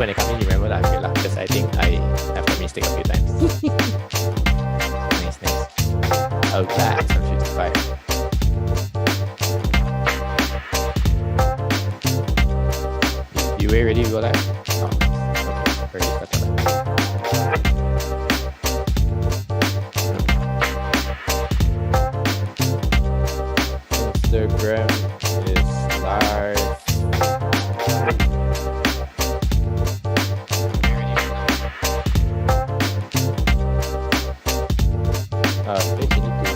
When I come in, remember that I'm good luck because I think I have a mistake a few times. Nice, nice. Oh, glad it's on 55. You were ready to go live? Oh, okay. Already started live. Instagram is live. Space, you need to.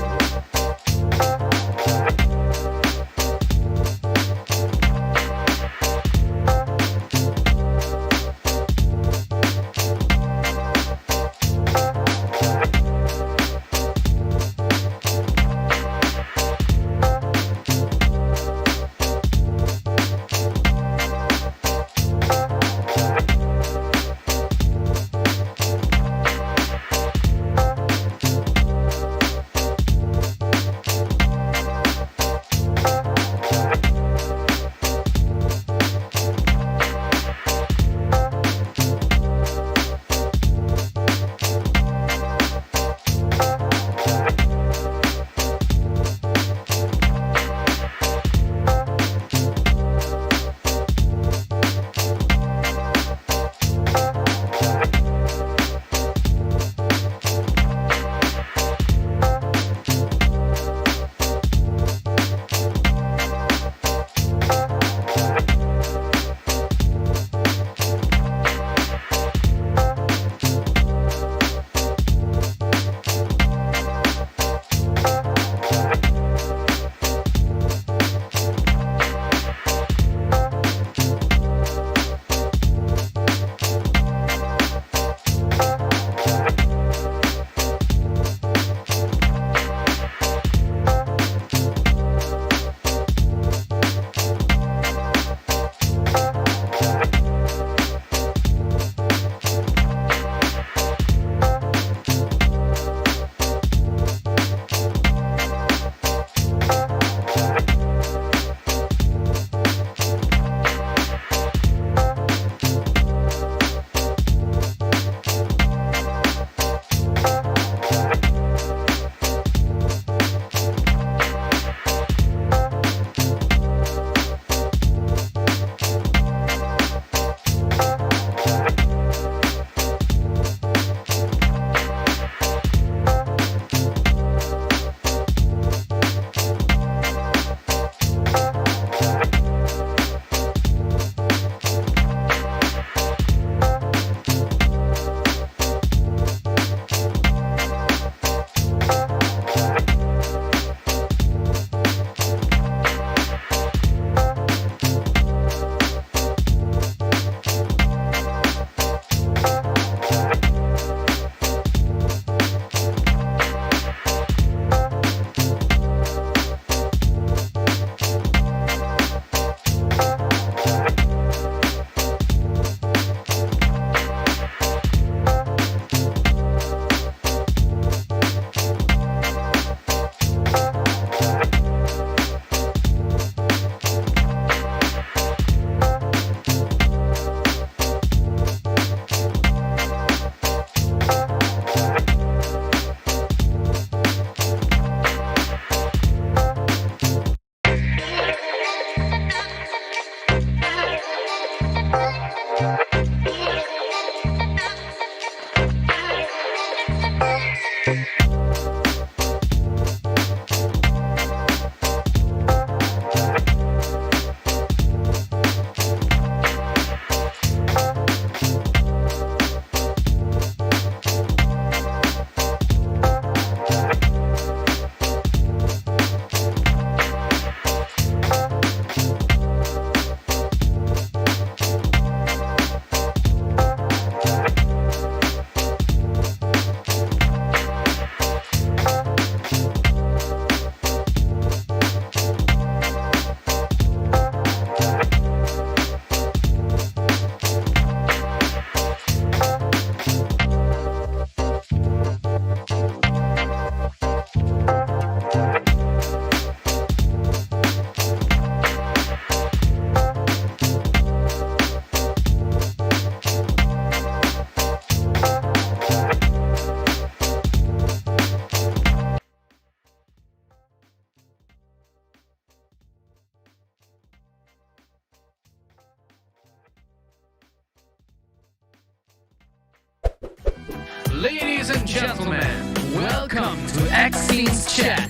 Ladies and gentlemen, welcome to ATCHAT.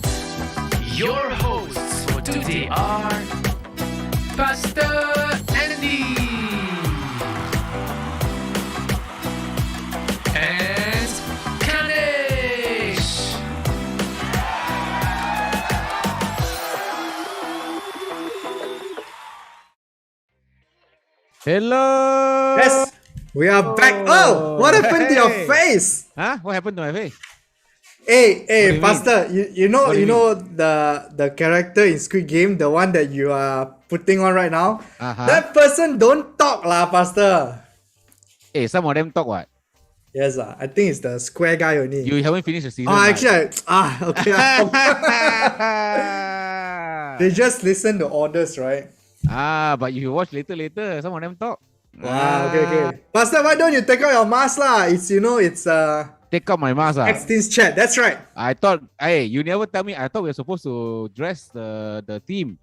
Your hosts for today are Pastor Andy and Kanesh. Hello. Yes, we are back. Oh, what happened to your Hey. face? Huh? What happened to my face? Hey, do you Pastor, you know What do you you know the character in Squid Game, the one that you are putting on right now. Uh-huh. That person don't talk lah, Pastor. Hey, some of them talk what? Yes, I think it's the square guy only. You haven't finished the season. Oh, right? actually, okay. They just listen to orders, right? But if you watch later, some of them talk. Wow, okay. Pastor, why don't you take out your mask lah? It's Take out my mask. X-Teens chat. That's right. I thought, hey, you never tell me. I thought we were supposed to dress the team.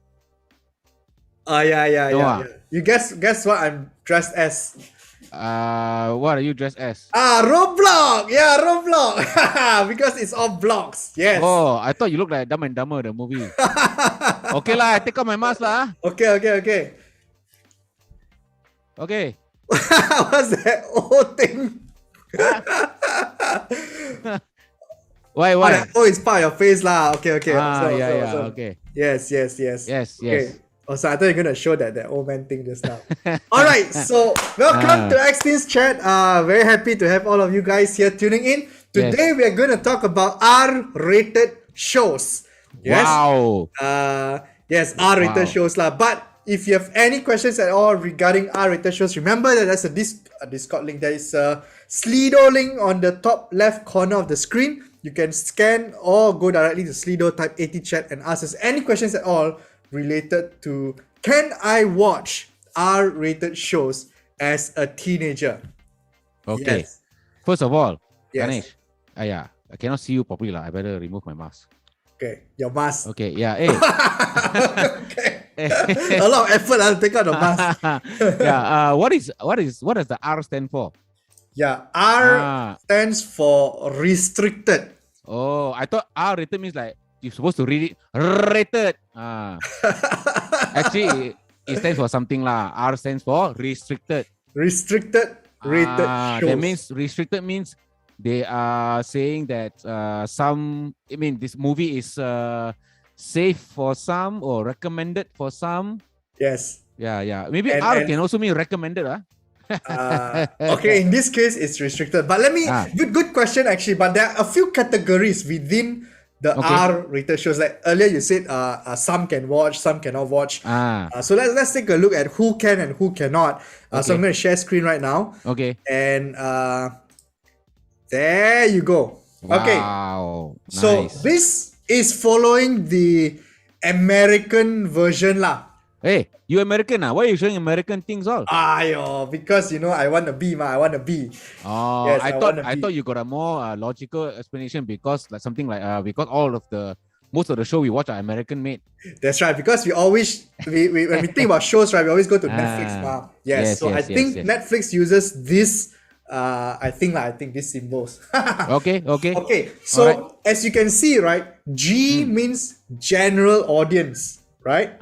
Yeah. You guess what I'm dressed as? What are you dressed as? Roblox! Yeah, Roblox! Because it's all blocks. Yes. Oh, I thought you looked like Dumb and Dumber, the movie. Okay lah, I take out my mask lah. Okay. Okay. What's that old thing? Why? Oh, it's part of your face lah. Okay. So. Okay. Yes. Yes. Oh, so I thought you were gonna show that old man thing just now. All right, so welcome to X-Teens Chat. Very happy to have all of you guys here tuning in. Today we are going to talk about R-rated shows. Yes. Wow. Yes, R-rated shows lah. But if you have any questions at all regarding R-rated shows, remember that there's a Discord link. There is a Slido link on the top left corner of the screen. You can scan or go directly to Slido, type ATCHAT and ask us any questions at all related to can I watch R-rated shows as a teenager? Okay. Yes. First of all, Yes. Ganesh. I cannot see you properly lah. I better remove my mask. Okay, your mask. Okay, yeah. Okay. A lot of effort to take out the mask. Yeah. What does the R stand for? Yeah, R stands for restricted. Oh, I thought R rated means like you're supposed to read it rated. Actually, it stands for something lah. R stands for restricted. Restricted rated shows. That means restricted means they are saying that this movie is safe for some or recommended for some. Yes. Yeah. Maybe R can also mean recommended. Okay, in this case, it's restricted. But let me good question actually. But there are a few categories within the R-rated shows. Like earlier, you said some can watch, some cannot watch. So let's take a look at who can and who cannot. So I'm going to share screen right now. Okay. And there you go. Okay. Wow. So Nice. this is following the American version lah. Hey, you American Why are you showing American things all? Because I want to be I want to be. Oh, Yes, I thought you got a more logical explanation because because most of the show we watch are American made. That's right. Because we always when we think about shows, right, we always go to Netflix. Yes. So I think Netflix uses this. I think these symbols. Okay. So as you can see, right, G means general audience, right?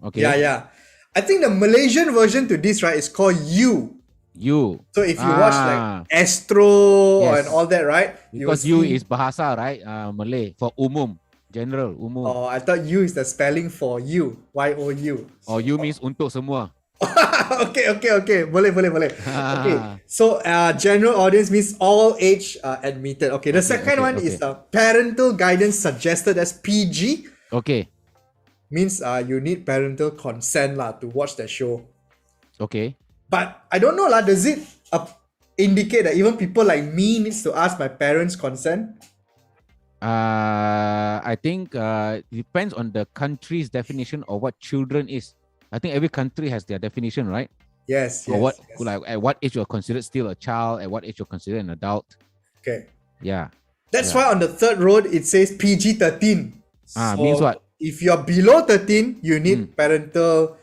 Okay. Yeah. I think the Malaysian version to this, right, is called U. You. So if you watch like Astro and all that, right? Because you is bahasa, right? Malay for umum, general, umum. Oh, I thought U is the spelling for you. Y-O-U. Or you means untuk semua. Okay. Boleh. Okay. So general audience means all age admitted. Okay. The second one is parental guidance suggested as PG. Okay. Means you need parental consent to watch the show. Okay. But I don't know does it indicate that even people like me needs to ask my parents' consent? I think it depends on the country's definition of what children is. I think every country has their definition, right? Yes. Or at what age you're considered still a child, at what age you're considered an adult. Okay. Yeah. That's why on the third road it says PG-13. Means what? If you're below 13, you need parental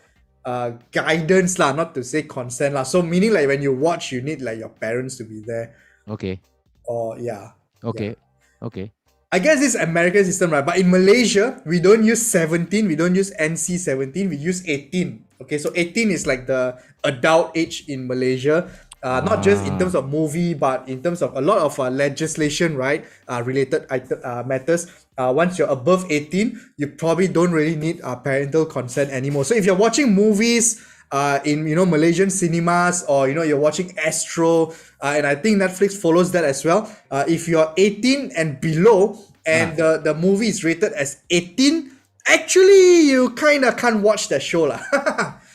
guidance not to say consent So meaning like when you watch, you need like your parents to be there. Okay. Or yeah. Okay. Okay. I guess this American system, right? But in Malaysia, we don't use 17, we don't use NC 17, we use 18. Okay, so 18 is like the adult age in Malaysia. Not just in terms of movie, but in terms of a lot of legislation, right? Related matters. Once you're above 18, you probably don't really need parental consent anymore. So if you're watching movies in Malaysian cinemas, or you're watching Astro, and I think Netflix follows that as well. If you're 18 and below, and the movie is rated as 18, actually you kind of can't watch that show lah.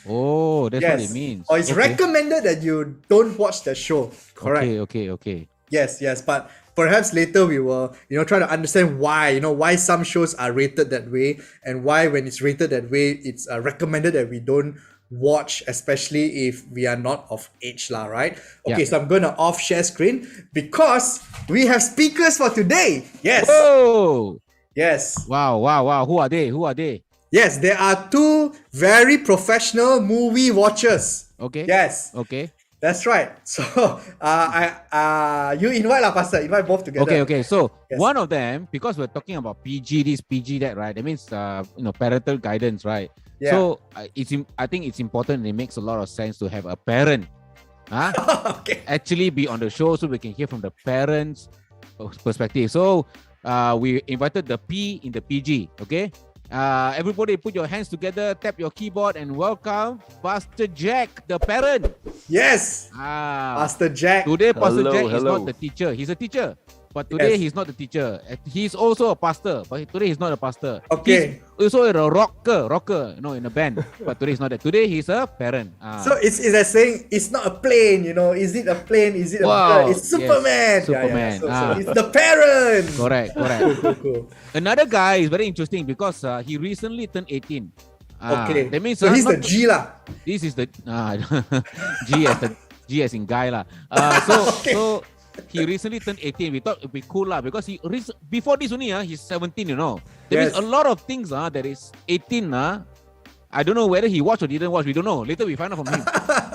Oh, that's what it means. Or it's recommended that you don't watch the show. Correct. Okay. Yes, but perhaps later we will, try to understand why, why some shows are rated that way, and why when it's rated that way, it's recommended that we don't watch, especially if we are not of age lah, right? Okay, so I'm gonna off share screen because we have speakers for today. Yes. Oh. Yes. Wow. Who are they? Yes, there are two very professional movie watchers. Okay. Yes. Okay. That's right. So, you invite lah, Pastor. Invite both together. Okay. So one of them, because we're talking about PG this, PG that, right? That means parental guidance, right? Yeah. So I think it's important. And it makes a lot of sense to have a parent, actually be on the show, so we can hear from the parents' perspective. So we invited the P in the PG. Okay. Everybody put your hands together, tap your keyboard, and welcome Pastor Jack, the parent. Yes. Pastor Jack. Today, Pastor Jack is not the teacher. He's a teacher. But today he's not the teacher. He's also a pastor. But today he's not a pastor. Okay. He's also a rocker, in a band. But today he's not that. Today he's a parent. So it's like saying it's not a plane, Is it a plane? Is it a bird? It's Superman. Yes, Superman. So it's the parent. Correct. Cool. Another guy is very interesting because he recently turned 18. Okay. That means so he's the G lah. This is the G as in guy lah. So he recently turned 18. We thought it'd be cool lah because before this only he's 17. That means a lot of things that is 18 I don't know whether he watched or didn't watch. We don't know. Later we find out from him.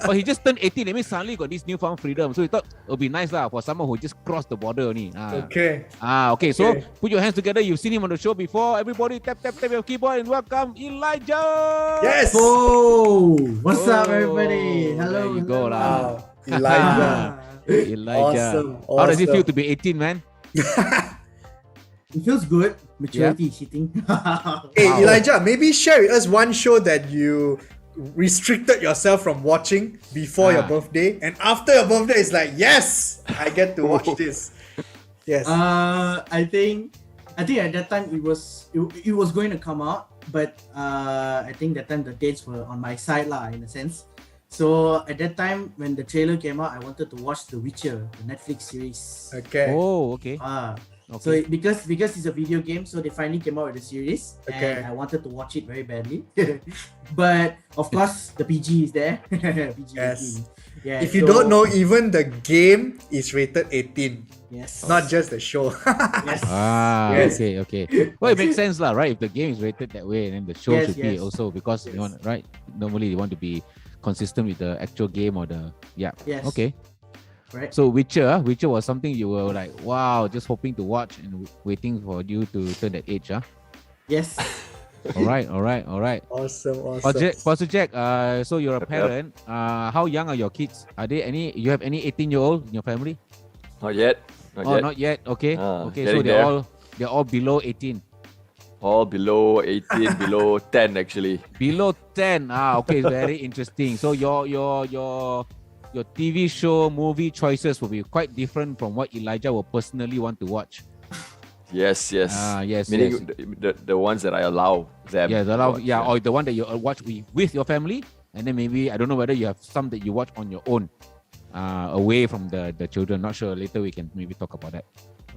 But he just turned 18. That means suddenly got this newfound freedom. So we thought it would be nice lah for someone who just crossed the border only. Okay. Okay. So put your hands together. You've seen him on the show before. Everybody tap your keyboard and welcome Elijah. Yes. Oh, what's up, everybody? Hello. There you go lah. Elijah. Elijah. Awesome. How does it feel to be 18, man? It feels good. Maturity is hitting. Hey, Elijah, maybe share with us one show that you restricted yourself from watching before your birthday, and after your birthday, it's like, yes, I get to watch this. Yes. I think at that time it was going to come out, but I think that time the dates were on my side lah, in a sense. So at that time when the trailer came out, I wanted to watch The Witcher, the Netflix series. Okay. Oh, okay. So because it's a video game, so they finally came out with a series, and I wanted to watch it very badly. But of course, the PG is there. PG yes. 18. Yeah. If you don't know, even the game is rated 18. Yes. Not just the show. Yes. Yes. Okay. Well, it makes sense lah, right? If the game is rated that way, then the show should be also, because you want, right? Normally you want to be consistent with the actual game or the Yes. Okay. Right. So Witcher was something you were like, wow, just hoping to watch and waiting for you to turn that age, Yes. All right. Awesome. Pastor Jack, so you're a parent. How young are your kids? Are they you have any 18-year-old in your family? Not yet. Not yet. Okay. Okay. So they're all below 18. All below 18, below 10 actually. Below 10. Okay, very interesting. So your TV show, movie choices will be quite different from what Elijah will personally want to watch. Yes. Yes. Meaning the ones that I allow them. Yeah, or the one that you watch with your family, and then maybe I don't know whether you have some that you watch on your own, away from the children. Not sure. Later we can maybe talk about that.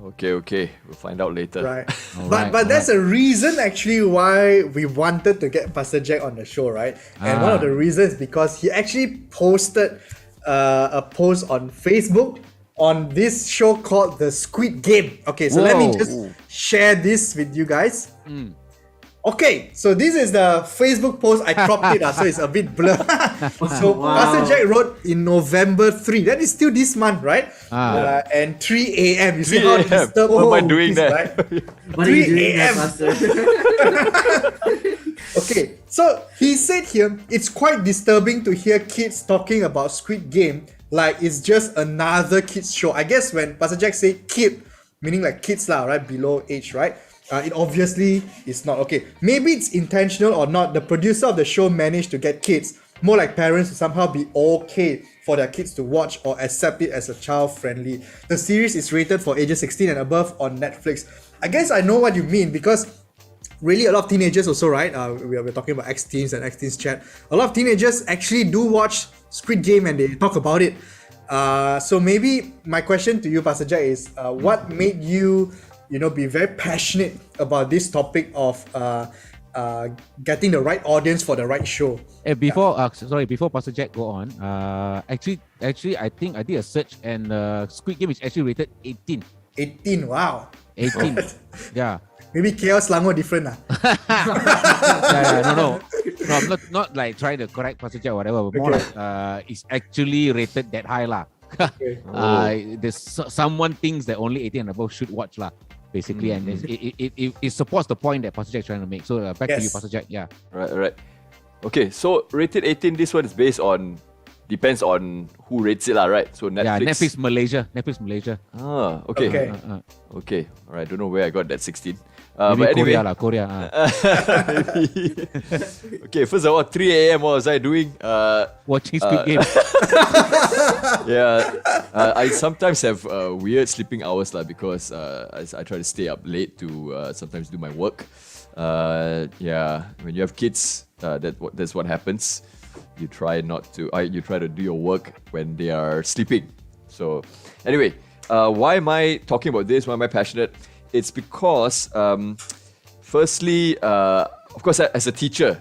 Okay. We'll find out later. Right. But there's a reason actually why we wanted to get Pastor Jack on the show, right? And one of the reasons because he actually posted a post on Facebook on this show called The Squid Game. Okay, so let me just share this with you guys. Okay, so this is the Facebook post. I cropped it, so it's a bit blurred. So Wow. Pastor Jack wrote in November 3. That is still this month, right? Ah. And 3 a.m. You see 3 how a.m. disturbed What am I it doing is, there? right? What are you 3 doing there, a.m. Pastor? Okay, so he said here, it's quite disturbing to hear kids talking about Squid Game like it's just another kids show. I guess when Pastor Jack said kid, meaning like kids lah, right, below age, right? It obviously is not okay. Maybe it's intentional or not. The producer of the show managed to get kids, more like parents, to somehow be okay for their kids to watch or accept it as a child-friendly. The series is rated for ages 16 and above on Netflix. I guess I know what you mean because really a lot of teenagers also, right? We're talking about X-Teens and X-Teens chat. A lot of teenagers actually do watch Squid Game and they talk about it. So maybe my question to you, Pastor Jack, is what made you, be very passionate about this topic of getting the right audience for the right show? Before Pastor Jack go on, actually, I think I did a search and Squid Game is actually rated 18. 18, wow. 18. Yeah. Maybe KL Selangor different lah. No, I'm not like trying to correct Pastor Jack or whatever, but more like it's actually rated that high lah. Okay. There's someone thinks that only 18 and above should watch lah, basically, and it supports the point that Pastor Jack is trying to make. So back to you, Pastor Jack. Yeah. Right. Okay, so rated 18, this one is depends on who rates it lah, right? So Netflix. Yeah, Netflix Malaysia. Ah, okay. Okay. Okay. All right, don't know where I got that 16. Maybe But anyway, Korea. okay, first of all, 3 a.m. what was I doing? Watching Squid Game. I sometimes have weird sleeping hours lah because I try to stay up late to sometimes do my work. When you have kids, that's what happens. You try to do your work when they are sleeping. So anyway, why am I talking about this? Why am I passionate? It's because firstly, of course, as a teacher,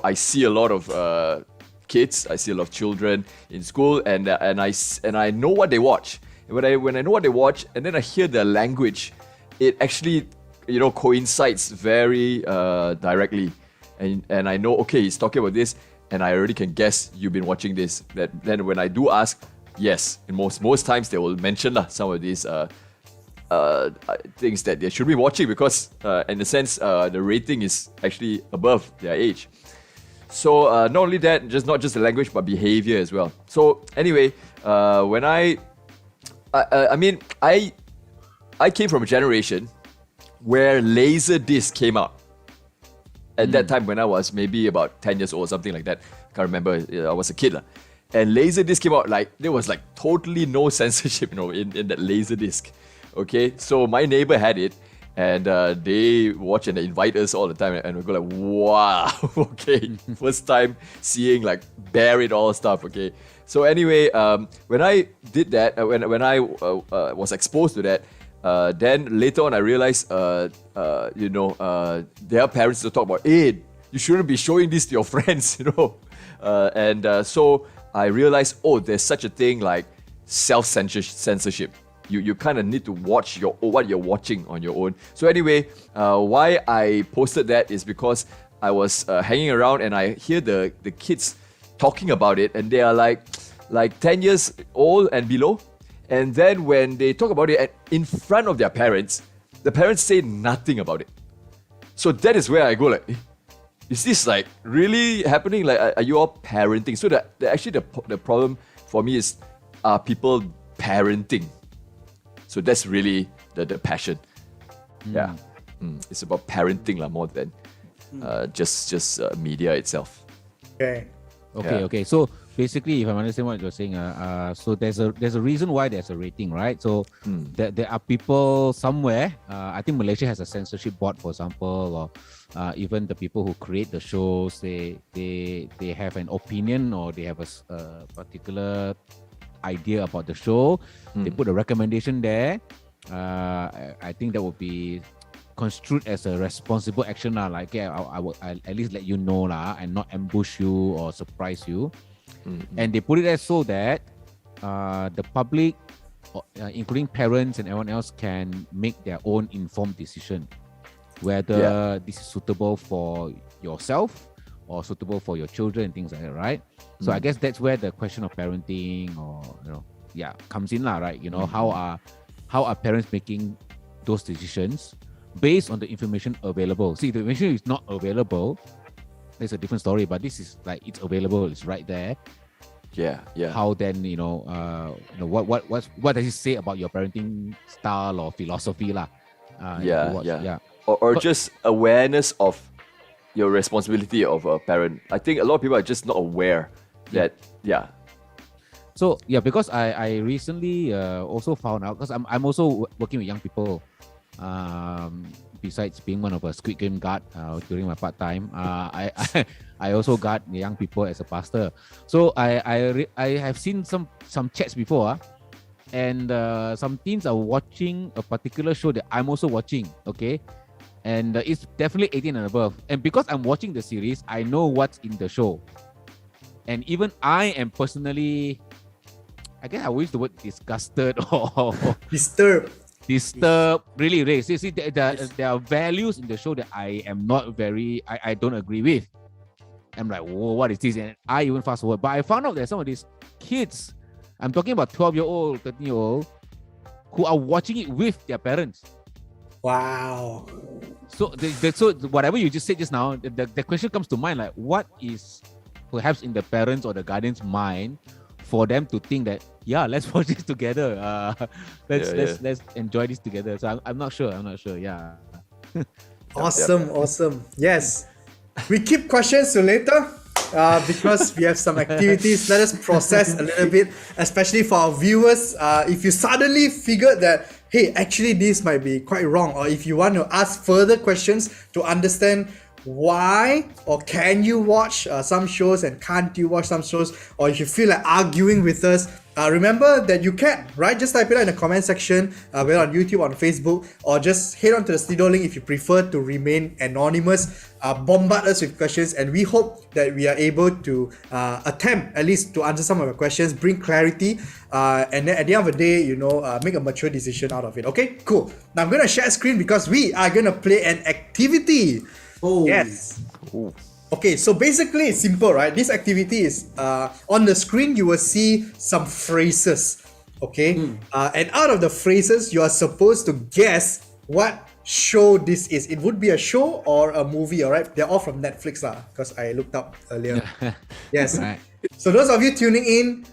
I see a lot of kids, I see a lot of children in school, and I know what they watch. When I know what they watch, and then I hear their language, it actually coincides very directly, and I know, okay, he's talking about this, and I already can guess you've been watching this. Then when I do ask, yes, and most times they will mention some of these things that they should be watching because in a sense the rating is actually above their age. So not only that, not just the language but behavior as well. So anyway, when I came from a generation where Laserdisc came out. At that time when I was maybe about 10 years old, something like that. Can't remember, I was a kid lah. And Laserdisc came out, like there was like totally no censorship, in that Laserdisc. Okay, so my neighbor had it, and they watch and they invite us all the time, and we go like, wow, okay, first time seeing like bare it all stuff. Okay, so anyway, when I did that, when I was exposed to that, then later on I realized, there are parents to talk about, hey, you shouldn't be showing this to your friends, so I realized, there's such a thing like self-censorship. You kind of need to watch what you're watching on your own. So anyway, why I posted that is because I was hanging around and I hear the kids talking about it, and they are like 10 years old and below. And then when they talk about it in front of their parents, the parents say nothing about it. So that is where I go like, is this like really happening? Like, are you all parenting? So the problem for me is, are people parenting? So that's really the passion. Yeah, it's about parenting more than just media itself. Okay. So basically, if I understand what you're saying, so there's a reason why there's a rating, right? So there are people somewhere. I think Malaysia has a censorship board, for example, or even the people who create the shows, they have an opinion or they have a particular idea about the show. They put a recommendation there. I think that would be construed as a responsible action lah. Like, I'll at least let you know lah, and not ambush you or surprise you. And they put it there so that the public, including parents and everyone else, can make their own informed decision. whether this is suitable for yourself or suitable for your children and things like that, right? So I guess that's where the question of parenting or comes in lah, right? How are parents making those decisions based on the information available? See, the information is not available, there's a different story, but this is like it's available, it's right there. Yeah. How then, what does it say about your parenting style or philosophy lah? Or just awareness of your responsibility of a parent. I think a lot of people are just not aware that So because I recently also found out, because I'm also working with young people. Besides being one of a Squid Game guard during my part time, I also guard young people as a pastor. So I have seen some chats before, and some teens are watching a particular show that I'm also watching. Okay, and it's definitely 18 and above. And because I'm watching the series, I know what's in the show, and even I am personally, I guess I will use the word disgusted or disturb, really. See, there are values in the show that I am not I don't agree with. I'm like, whoa, what is this? And I even fast forward. But I found out that some of these kids, I'm talking about 12-year-old, 13-year-old, who are watching it with their parents. Wow. So, so whatever you just said just now, the question comes to mind, like, what is perhaps in the parents or the guardian's mind for them to think that, let's watch this together. Let's enjoy this together. So I'm not sure. Yeah. Awesome. Yes. We keep questions to later because we have some activities. Let us process a little bit, especially for our viewers. If you suddenly figured that, hey, actually this might be quite wrong, or if you want to ask further questions to understand why or can you watch some shows and can't you watch some shows, or if you feel like arguing with us, remember that you can, right? Just type it out in the comment section, whether on YouTube, on Facebook, or just head on to the Slido link if you prefer to remain anonymous. Bombard us with questions, and we hope that we are able to attempt at least to answer some of your questions, bring clarity, and then at the end of the day, make a mature decision out of it. Okay, cool. Now I'm gonna share screen because we are gonna play an activity. Oh. Yes. Ooh. Okay, so basically it's simple, right? This activity is on the screen you will see some phrases. Okay, and out of the phrases you are supposed to guess what show this is. It would be a show or a movie, alright? They're all from Netflix because I looked up earlier. Yes. Right. So those of you tuning in,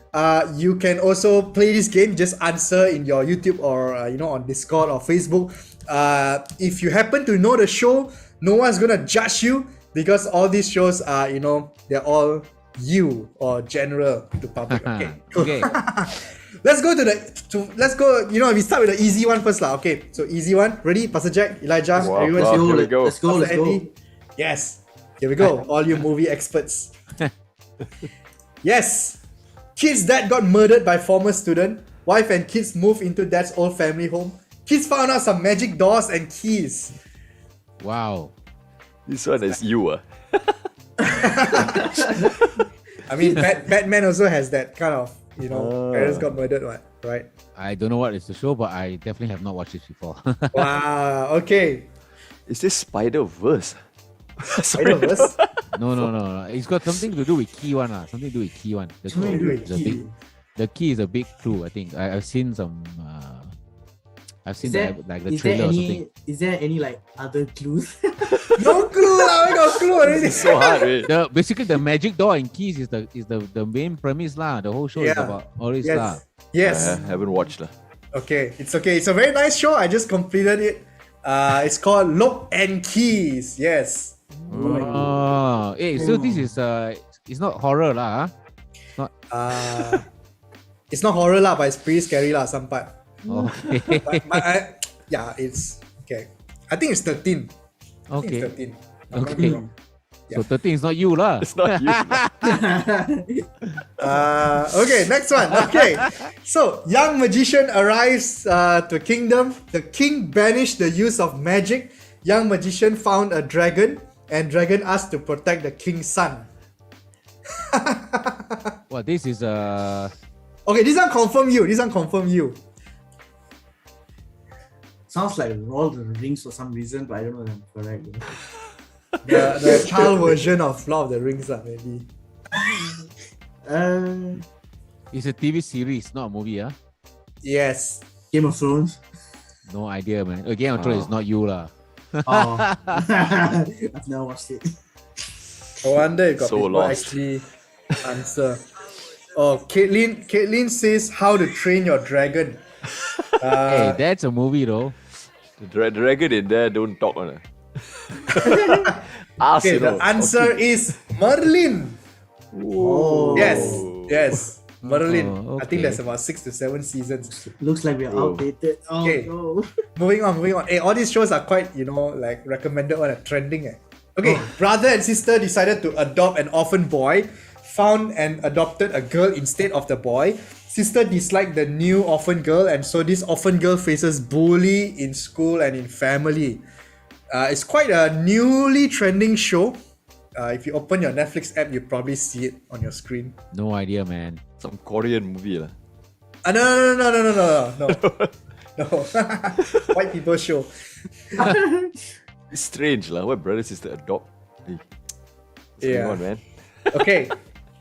you can also play this game. Just answer in your YouTube or on Discord or Facebook. If you happen to know the show, no one's gonna judge you because all these shows are, they're all you or general to public. Okay. Okay. Let's go we start with the easy one first lah. Okay, so easy one. Ready? Pastor Jack, Elijah, everyone's here we go. Let's go. Yes. Here we go. All you movie experts. Yes. Kid's dad got murdered by former student. Wife and kids move into dad's old family home. Kids found out some magic doors and keys. Wow. This one is you. I mean, Batman also has that kind of, parents got murdered, right? I don't know what is the show, but I definitely have not watched it before. Wow, okay. Is this Spider-Verse? Spider-Verse? No. It's got something to do with key one. Something to do with key one. The key is a big clue, I think. I've seen some... I've seen the trailer or something. Is there any other clues? No clue lah, we got clue already. It's so hard, right? Basically the magic door and keys is the main premise lah. The whole show is about all this lah. Yes. I haven't watched lah. Okay. It's a very nice show. I just completed it. It's called Lock and Keys. Yes. Oh, so this is it's not horror lah. It's not horror lah, but it's pretty scary lah some part. Okay. but it's okay. I think it's 13. Okay. It's 13. Okay. So 13 is not you lah. It's not you. Okay, next one. Okay. So, young magician arrives to kingdom. The king banished the use of magic. Young magician found a dragon, and dragon asked to protect the king's son. Well, this is Okay, this one confirm you. sounds like Lord of the Rings for some reason, but I don't know if I'm correct. The child version of Lord of the Rings, maybe. It's a TV series, not a movie, huh? Yes. Game of Thrones. No idea, man. Game of Thrones is not you, lah. Oh, I've never watched it. No wonder you got So people lost. actually answer. Oh, Caitlin says How to Train Your Dragon. Hey, that's a movie, though. The dragon in there don't talk on it. Ask, Okay, you know. the answer is Merlin. Oh, Yes, Merlin. Oh, I think okay. there's about 6 to 7 seasons. looks like we're Oh. outdated. Oh Okay. no. Moving on. Hey, all these shows are quite, like recommended on a trending. Okay, brother and sister decided to adopt an orphan boy, found and adopted a girl instead of the boy. Sister disliked the new orphan girl, and so this orphan girl faces bully in school and in family. It's quite a newly trending show. If you open your Netflix app, you probably see it on your screen. No idea, man. Some Korean movie. lah. No. No. White people show. It's strange, lah. Why brother sister adopt? Hey, what's going Yeah. on, man? Okay.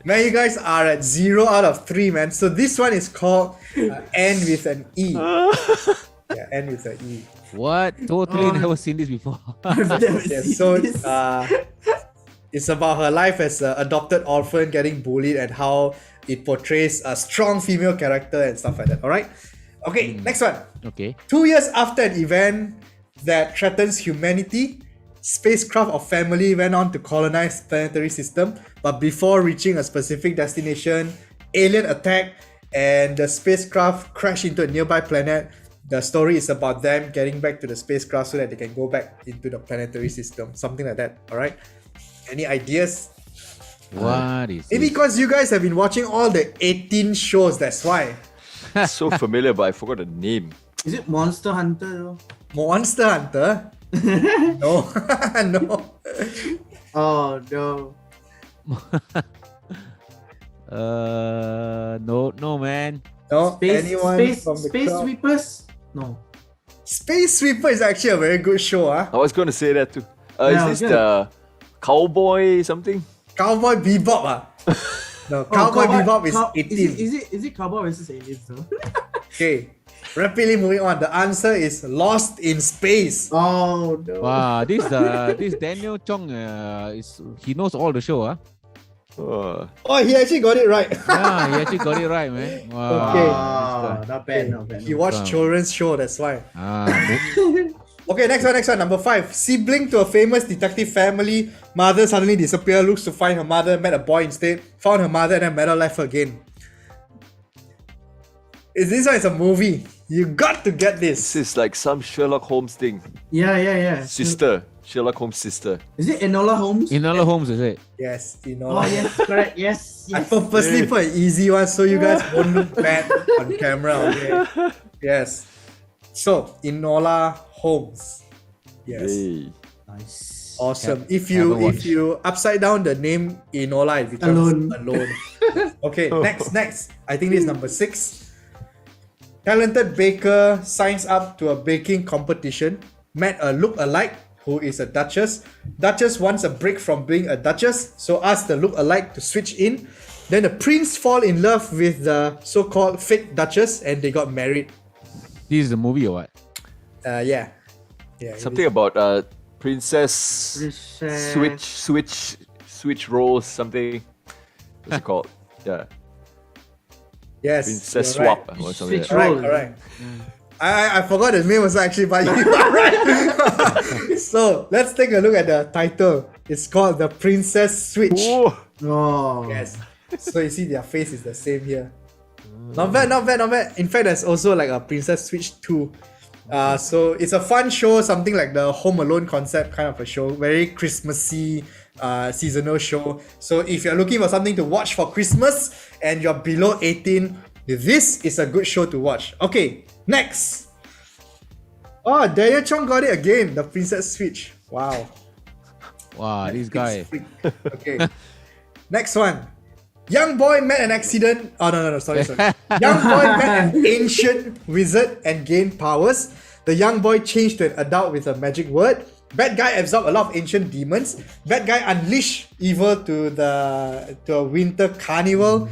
Man, you guys are at 0 out of 3, man. So this one is called N with an E. Yeah, N with an E. What? Totally never seen this before. I've never Yeah, seen so this. it's about her life as an adopted orphan getting bullied and how it portrays a strong female character and stuff like that. All right. Okay, next one. Okay. 2 years after an event that threatens humanity, spacecraft of family went on to colonize planetary system, but before reaching a specific destination, alien attack and the spacecraft crashed into a nearby planet. The story is about them getting back to the spacecraft so that they can go back into the planetary system, something like that. All right. Any ideas? What is Maybe it? because you guys have been watching all the 18 shows, that's why. So familiar, but I forgot the name. Is it Monster Hunter though? Monster Hunter? No. No. Oh no. No, man. No. Anyone from the Space crowd? Sweepers? No. Space Sweeper is actually a very good show, huh? I was going to say that too. Yeah, Is this okay. the Cowboy something? Cowboy Bebop, ah? No, Cowboy Bebop is 18. Is it Cowboy versus Aliens though? Okay. Rapidly moving on. The answer is Lost in Space. Oh no. Wow, this Daniel Chong he knows all the show, huh? Oh, Oh, he actually got it right. Yeah, he actually got it right, man. Wow. Okay. Ah, not bad, not bad. He watched children's show, that's why. Mo- Okay, next one. Number 5. Sibling to a famous detective family. Mother suddenly disappears, looks to find her mother, met a boy instead, found her mother, and then met her life again. This one is a movie. You got to get this this. is like some Sherlock Holmes thing. Yeah. Sister. Sherlock Holmes' sister. Is it Enola Holmes? Enola Holmes, is it? Yes, you know. Oh yes, correct. Yes. I Yes. purposely put an easy one so you guys won't look bad on camera, okay? Yes. So, Enola Holmes. Yes. Hey. Nice. Awesome. Yeah, If you haven't if you upside down the name Enola, it becomes Alone. alone. Okay, next. I think this is number 6. Talented baker signs up to a baking competition, met a look-alike who is a duchess. Duchess wants a break from being a duchess, so asks the look-alike to switch in. Then the prince fall in love with the so-called fake duchess and they got married. This is a movie or what? Yeah. Something about princess switch roles, something. What's it called? Yeah. Yes. Princess you're right. swap or something. Switch Like that. roll. Correct. I forgot the name was actually, but you are right. So let's take a look at the title. It's called The Princess Switch. Oh, Oh. Yes. So you see their face is the same here. Not bad. In fact, there's also like a Princess Switch 2. So it's a fun show, something like the Home Alone concept kind of a show. Very Christmassy, seasonal show. So if you're looking for something to watch for Christmas and you're below 18, this is a good show to watch. Okay, next. Oh, Daniel Chong got it again. The Princess Switch. Wow. Wow, this guy. Freak. Okay. Next one. Young boy met an accident. Oh no, sorry. Young boy met an ancient wizard and gained powers. The young boy changed to an adult with a magic word. Bad guy absorbed a lot of ancient demons. Bad guy unleashed evil to a winter carnival.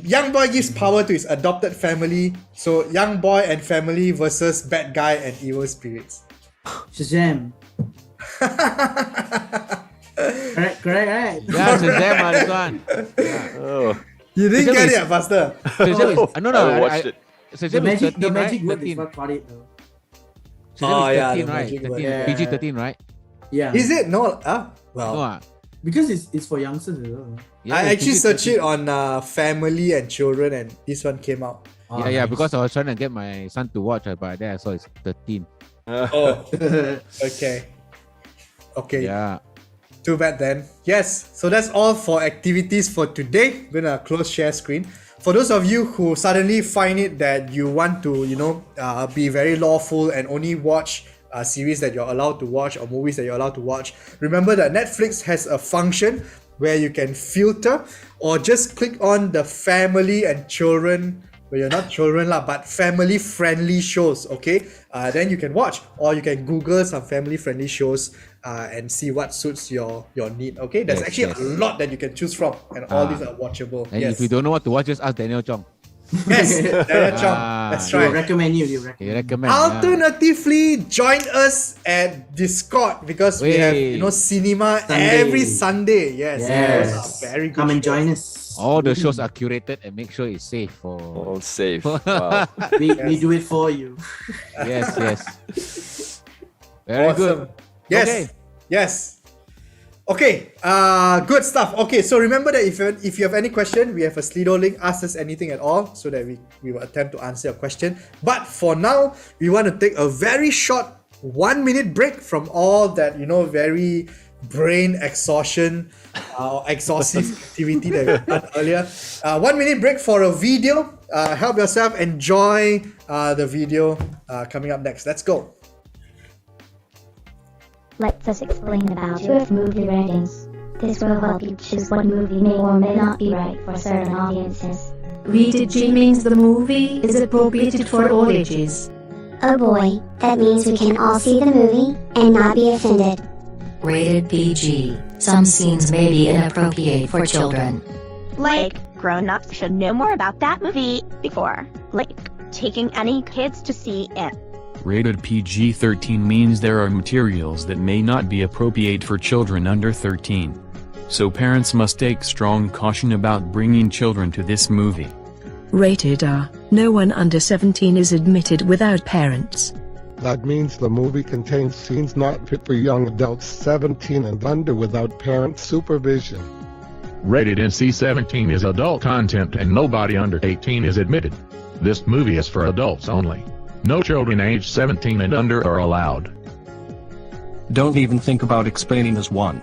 Young boy gives power to his adopted family. So young boy and family versus bad guy and evil spirits. Shazam. Correct, right? Yeah, Shazam, this one. Oh, You didn't Shazam get is- it, Pastor. Shazam is, no, I watched it. Shazam is 13, The magic right? word is 13. what got it though. Shazam is 13, the right? magic 13, word. Yeah. PG-13, right? Yeah. Is it? No. No, Well, Because it's for youngsters as well. yeah, I it's actually searched PG-13. it on family and children, and this one came out. Yeah, because I was trying to get my son to watch, but then I saw it's 13. Oh, okay. Okay. Yeah. Too bad then. Yes, so that's all for activities for today. I'm gonna close share screen. For those of you who suddenly find it that you want to, be very lawful and only watch series that you're allowed to watch or movies that you're allowed to watch, remember that Netflix has a function where you can filter or just click on the family and children. Well, you're not children lah, but family friendly shows, okay? Then you can watch, or you can Google some family friendly shows and see what suits your need, okay? There's Yes, actually yes. a lot that you can choose from, and all these are watchable. And Yes, if you don't know what to watch, just ask Daniel Chong. yes, Daniel Chong, Ah, that's They right. recommend you. He recommend. yeah. Alternatively, join us at Discord because we have cinema Sunday. every Sunday. Yes, Yes. those are very good. Come and shows. join us. All the shows are curated and make sure it's safe for. all safe. Wow. We do it for you. Yes, yes. Very Awesome. good. Yes. Okay. Yes. Okay. Good stuff. Okay. So remember that if you have any question, we have a Slido link. Ask us anything at all, so that we will attempt to answer your question. But for now, we want to take a very short 1 minute break from all that very brain exhaustion or exhaustive activity that we've done earlier. 1 minute break for a video. Help yourself enjoy the video coming up next. Let's go. Let us explain about your movie ratings. This will help you choose what movie may or may not be right for certain audiences. Rated G means the movie is appropriated for all ages. Oh boy, that means we can all see the movie and not be offended. Rated PG. Some scenes may be inappropriate for children. Like, grown-ups should know more about that movie before, like, taking any kids to see it. Rated PG-13 means there are materials that may not be appropriate for children under 13. So parents must take strong caution about bringing children to this movie. Rated R. No one under 17 is admitted without parents. That means the movie contains scenes not fit for young adults 17 and under without parent supervision. Rated NC-17 is adult content and nobody under 18 is admitted. This movie is for adults only. No children aged 17 and under are allowed. Don't even think about explaining this one.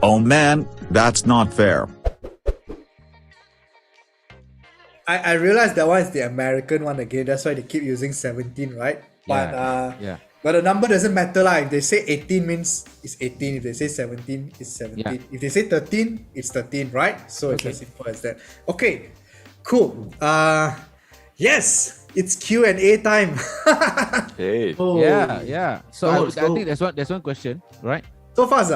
Oh man, that's not fair. I realized that one is the American one again. That's why they keep using 17, right? But Yeah. but the number doesn't matter lah. If they say 18 means it's 18. If they say 17, it's 17. Yeah. If they say 13, it's 13, right? So it's Okay. as simple as that. Okay, cool. Yes, it's Q&A time. Hey. Oh. Yeah. So I Let's go. think there's one question, right? So fast,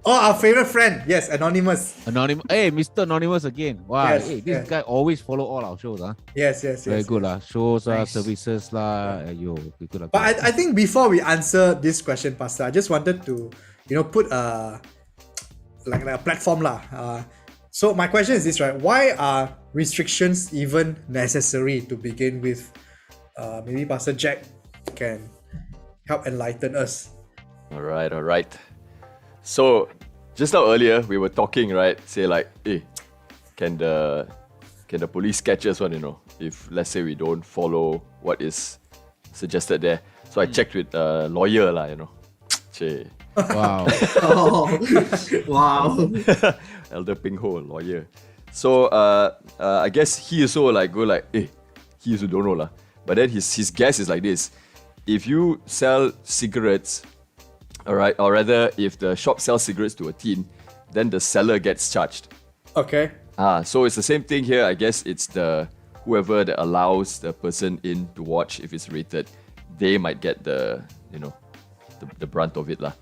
our favorite friend. Yes, Anonymous. Anonymous. Hey, Mr. Anonymous again. Wow. Yes, Hey, this yes. guy always follow all our shows. Yes. Very good lah. Shows Nice. services lah. Yo, good lah. But I think before we answer this question, Pastor, I just wanted to, put a platform lah. So my question is this, right? Why are restrictions even necessary to begin with? Maybe Pastor Jack can help enlighten us. All right. So, just now earlier we were talking, right? Say like, hey, can the police catch us one? If let's say we don't follow what is suggested there. So I checked with a lawyer lah. Che. Wow. Oh, wow. Elder Ping Ho, lawyer. So I guess he also he also don't know lah. But then his guess is like this: if you sell cigarettes, alright, or rather if the shop sells cigarettes to a teen, then the seller gets charged. Okay. So it's the same thing here. I guess it's whoever that allows the person in to watch, if it's rated, they might get the the brunt of it lah.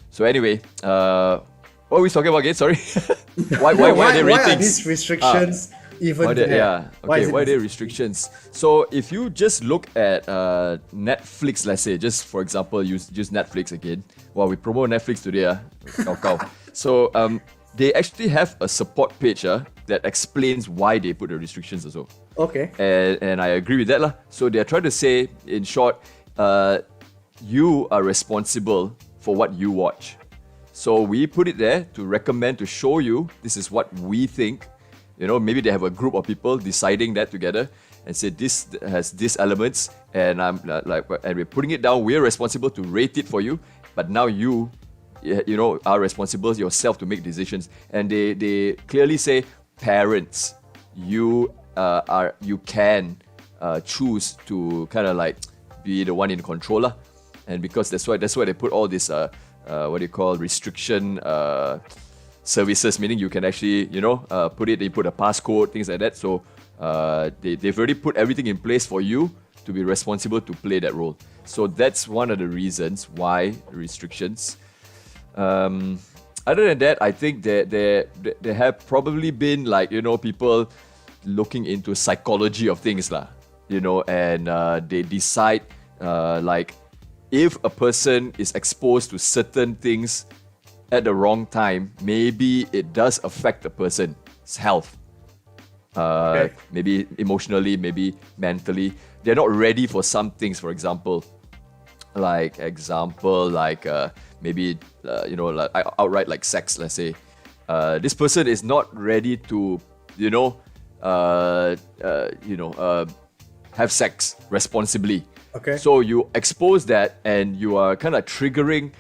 So anyway, what are we talking about again? Sorry. why are there ratings? Why are these restrictions even there? Yeah. Okay. Why are there necessary? restrictions? So if you just look at Netflix, let's say, just for example, use Netflix again. Well, we promote Netflix today. So they actually have a support page that explains why they put the restrictions also. Okay. And I agree with that lah. So they're trying to say, in short, you are responsible for what you watch. So we put it there to recommend, to show you this is what we think. You know, maybe they have a group of people deciding that together and say this has these elements, and and we're putting it down. We're responsible to rate it for you, but now you are responsible yourself to make decisions. And they clearly say, parents, you can choose to kind of like be the one in control lah. And because that's why they put all this restriction services, meaning you can actually you put a passcode, things like that. So they've already put everything in place for you to be responsible to play that role. So that's one of the reasons why restrictions. Other than that, I think there have probably been people looking into psychology of things lah, and they decide if a person is exposed to certain things at the wrong time, maybe it does affect the person's health. Maybe emotionally, maybe mentally. They're not ready for some things, for example. Maybe outright like sex, let's say. This person is not ready to, have sex responsibly. Okay. So you expose that, and you are kind of triggering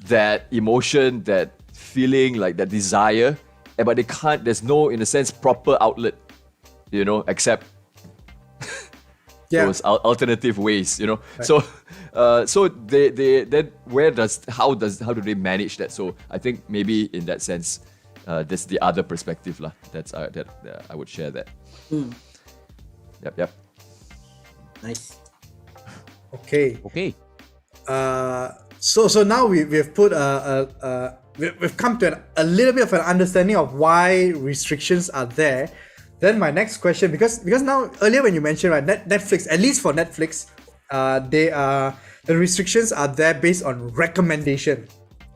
that emotion, that feeling, like that desire, but there's no, in a sense, proper outlet, except those alternative ways, Right. So they then how do they manage that? So I think maybe in that sense, that's the other perspective lah. That's that I would share that. Yep. Nice. Okay. So now we've put we've come to a little bit of an understanding of why restrictions are there. Then my next question, because now earlier when you mentioned, right, Netflix, at least for Netflix, the restrictions are there based on recommendation.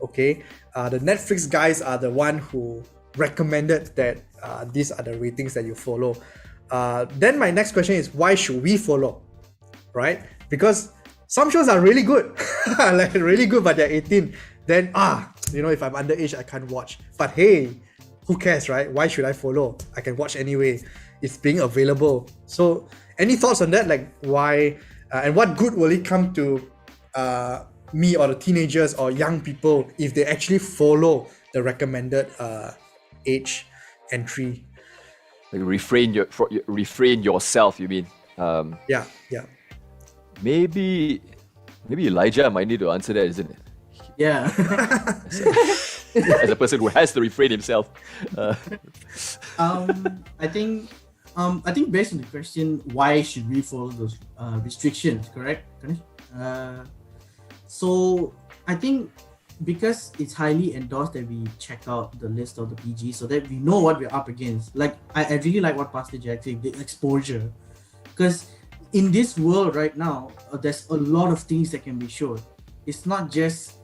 Okay, the Netflix guys are the one who recommended that these are the ratings that you follow. Then my next question is, why should we follow? Right? Because some shows are really good, really good, but they're 18. Then if I'm underage, I can't watch. But hey, who cares, right? Why should I follow? I can watch anyway. It's being available. So, any thoughts on that? Like why, and what good will it come to me or the teenagers or young people if they actually follow the recommended age entry? Like refrain yourself, you mean? Yeah. Maybe Elijah might need to answer that, isn't it? Yeah. As a person who has to refrain himself. I think based on the question, why should we follow those restrictions? Correct, Ganesh? So I think because it's highly endorsed that we check out the list of the PG so that we know what we're up against. Like I really like what Pastor Jack said, the exposure, because in this world right now, there's a lot of things that can be shown. It's not just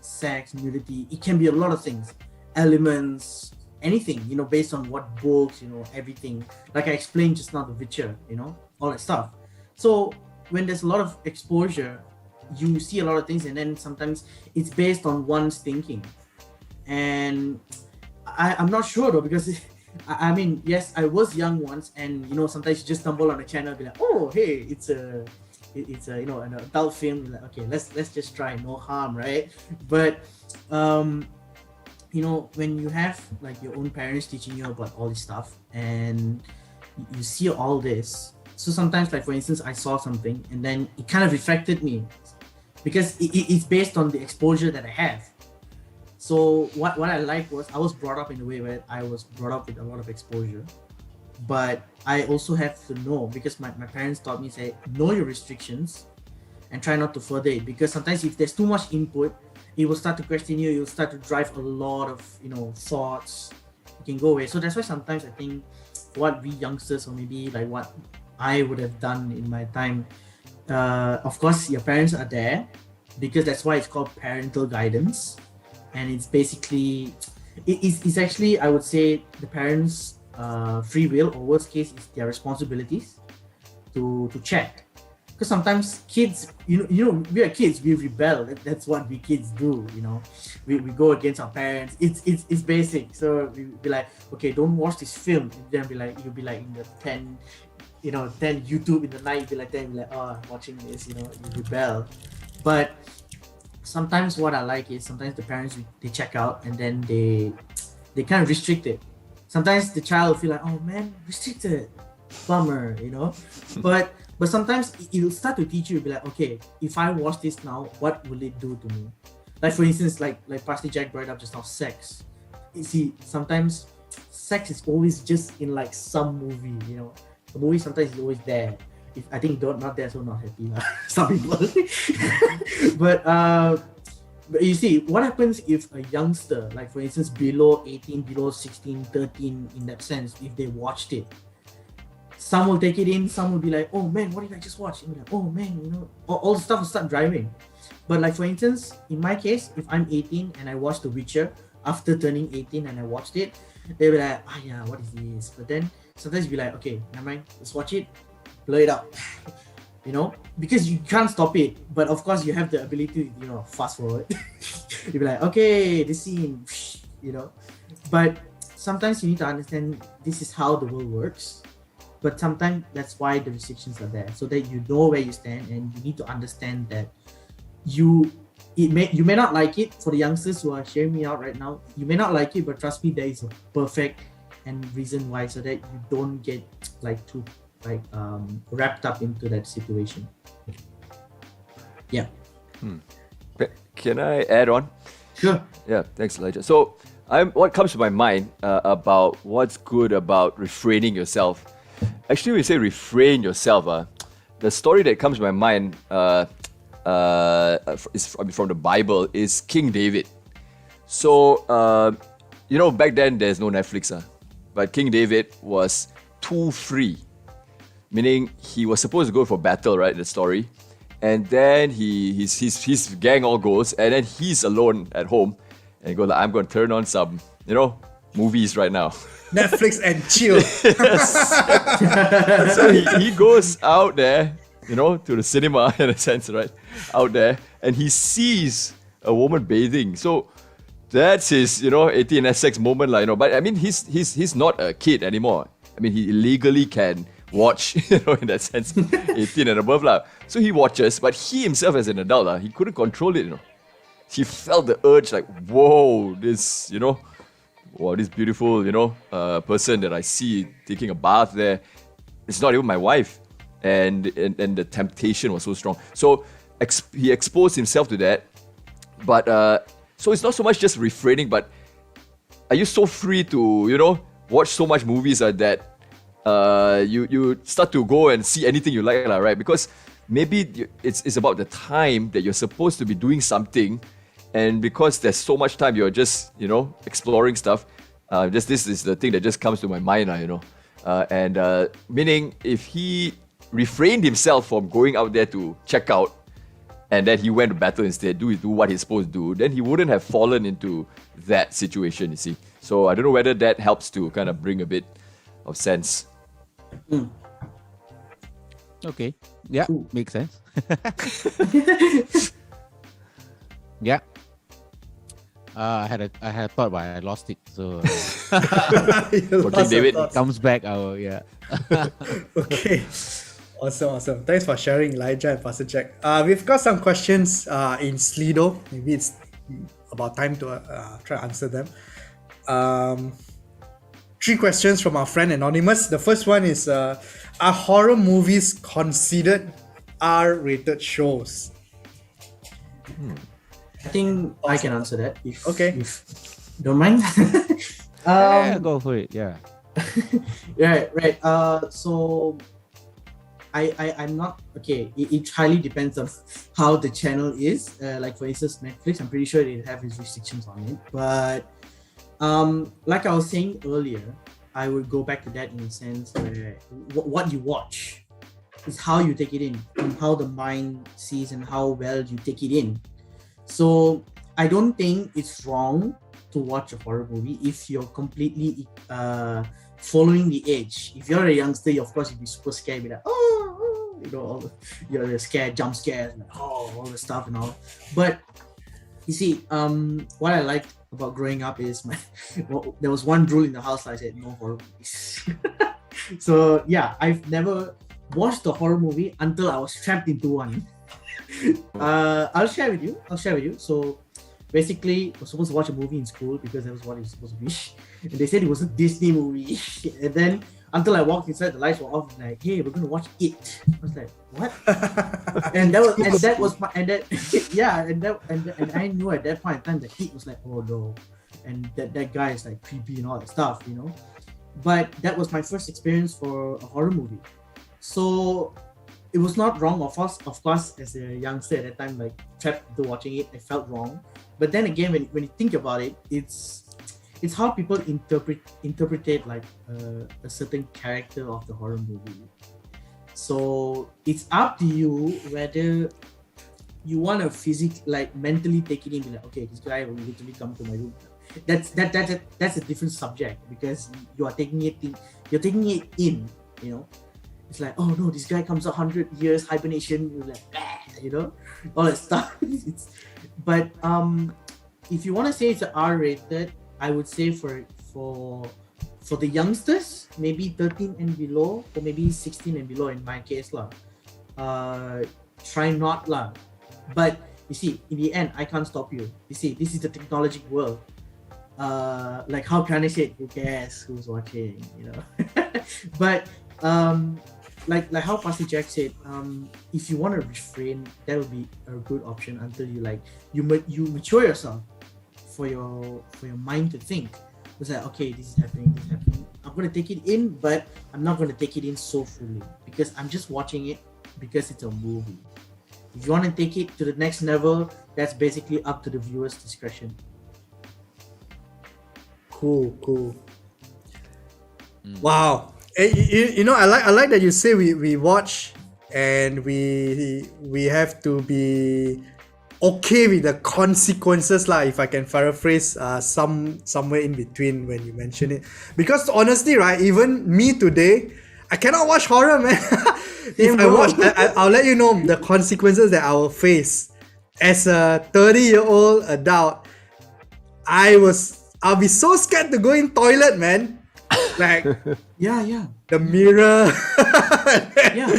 sex, nudity. It can be a lot of things, elements, anything. Based on what books, everything. Like I explained just now, The Witcher, all that stuff. So when there's a lot of exposure, you see a lot of things, and then sometimes it's based on one's thinking. And I'm not sure though, because I mean, yes, I was young once, and sometimes you just stumble on a channel and be like, oh, hey, it's a an adult film. You're like, okay, let's just try, no harm, right? But when you have like your own parents teaching you about all this stuff, and you see all this, so sometimes, like for instance, I saw something, and then it kind of affected me because it's based on the exposure that I have. So what I liked was I was brought up in a way where I was brought up with a lot of exposure, but I also have to know, because my parents taught me, say, know your restrictions and try not to further it, because sometimes if there's too much input, it will start to question you, you'll start to drive a lot of thoughts, you can go away. So that's why sometimes I think what we youngsters, or maybe like what I would have done in my time, of course your parents are there, because that's why it's called parental guidance, and it's basically it's actually, I would say, the parents' free will, or worst case is their responsibilities to check. Because sometimes kids, we are kids, we rebel. That's what we kids do. We go against our parents. It's basic. So we be like, okay, don't watch this film. And then you'll be like in the 10 YouTube in the night. You'll be like, oh, I'm watching this. You rebel. But sometimes what I like is sometimes the parents, they check out, and then they kind of restrict it. Sometimes the child will feel like, oh man, restricted, bummer, But sometimes it'll start to teach you, be like, okay, if I watch this now, what will it do to me? Like for instance, like Pastor Jack brought up just now, sex. You see, sometimes sex is always just in like some movie, The movie sometimes is always there. If I think not there, so not happy lah. Some people. But you see, what happens if a youngster, like for instance, below 18, below 16, 13, in that sense, if they watched it, some will take it in, some will be like, oh man, what did I just watch? And be like, oh man, all the stuff will start driving. But like for instance, in my case, if I'm 18 and I watch The Witcher after turning 18 and I watched it, they'll be like, yeah, what is this? But then sometimes you'll be like, okay, never mind, let's watch it, blur it out. Because you can't stop it. But of course you have the ability to, fast forward. You'll be like, okay, this scene, But sometimes you need to understand this is how the world works. But sometimes that's why the restrictions are there, so that you know where you stand, and you need to understand that you may not like it. For the youngsters who are hearing me out right now, you may not like it, but trust me, there is a perfect and reason why, so that you don't get too wrapped up into that situation. Yeah. Can I add on? Sure. Yeah, thanks, Elijah. So, what comes to my mind about what's good about refraining yourself. Actually, when you say refrain yourself, the story that comes to my mind is from the Bible, is King David. So, back then there's no Netflix, but King David was too free, meaning he was supposed to go for battle, right? The story, and then his gang all goes, and then he's alone at home, and he goes like, I'm going to turn on some, movies right now. Netflix and chill. So he goes out there, to the cinema in a sense, right? Out there, and he sees a woman bathing. So that's his, 18 sex moment, But I mean, he's not a kid anymore. I mean, he legally can watch, in that sense, 18 and above, So he watches, but he himself as an adult, he couldn't control it, He felt the urge, like, whoa, this, this beautiful, person that I see taking a bath there, it's not even my wife. And the temptation was so strong. So he exposed himself to that. But, so it's not so much just refraining, but are you so free to, watch so much movies that you start to go and see anything you like, right? Because maybe it's about the time that you're supposed to be doing something, and because there's so much time, you're just, exploring stuff. This is the thing that just comes to my mind, and meaning if he refrained himself from going out there to check out, and then he went to battle instead, do what he's supposed to do, then he wouldn't have fallen into that situation, you see. So I don't know whether that helps to kind of bring a bit of sense. Okay. Yeah, makes sense. Yeah. I had a thought, but I lost it. So King David comes back. Yeah. Okay. Awesome. Thanks for sharing, Elijah and Pastor Jack. We've got some questions in Slido. Maybe it's about time to try to answer them. 3 questions from our friend Anonymous. The first one is, are horror movies considered R-rated shows? I think I can answer that. If okay. If don't mind. Yeah, go for it. Yeah. Right. So I'm not okay. It highly depends on how the channel is. Like for instance, Netflix, I'm pretty sure they have its restrictions on it. But like I was saying earlier, I would go back to that in the sense where what you watch is how you take it in, and how the mind sees and how well you take it in. So I don't think it's wrong to watch a horror movie if you're completely following the age. If you're a youngster, of course you'd be super scared, be like, you're scared, jump scares, like, all the stuff and all. But you see, what I liked about growing up is there was one rule in the house. I said no horror movies. So yeah, I've never watched a horror movie until I was trapped into one. I'll share with you. So basically, I was supposed to watch a movie in school because that was what it was supposed to be. And they said it was a Disney movie. And then until I walked inside, the lights were off. Like, hey, we're gonna watch It. I was like, what? and I knew at that point in time that It was like, oh no, and that guy is like creepy and all that stuff, you know. But that was my first experience for a horror movie. So it was not wrong, of course, as a youngster at that time, like trapped into watching it, I felt wrong. But then again, when you think about it, it's how people interpret like a certain character of the horror movie. So it's up to you whether you want to mentally take it in, be like, okay, this guy will literally come to my room. That's a different subject, because you are taking it in, you know. It's like, oh no, this guy comes 100 years hibernation, you're like, you know, all that stuff. But if you want to say it's an R-rated, I would say for the youngsters, maybe 13 and below, or maybe 16 and below in my case lah. Try not lah. But you see, in the end, I can't stop you. You see, this is the technology world. Like how can I say it? Who cares who's watching? You know. But like how Pastor Jack said, if you want to refrain, that would be a good option until you mature yourself for your mind to think. It's like, okay, this is happening. I'm gonna take it in, but I'm not gonna take it in so fully, because I'm just watching it because it's a movie. If you want to take it to the next level, that's basically up to the viewer's discretion. Cool. Wow. You know, I like that you say we watch and we have to be okay with the consequences lah, if I can paraphrase somewhere in between when you mention it. Because honestly, right, even me today, I cannot watch horror, man. If I watch, I'll let you know the consequences that I will face. As a 30-year-old adult, I'll be so scared to go in toilet, man. Like, yeah. The mirror. Yeah.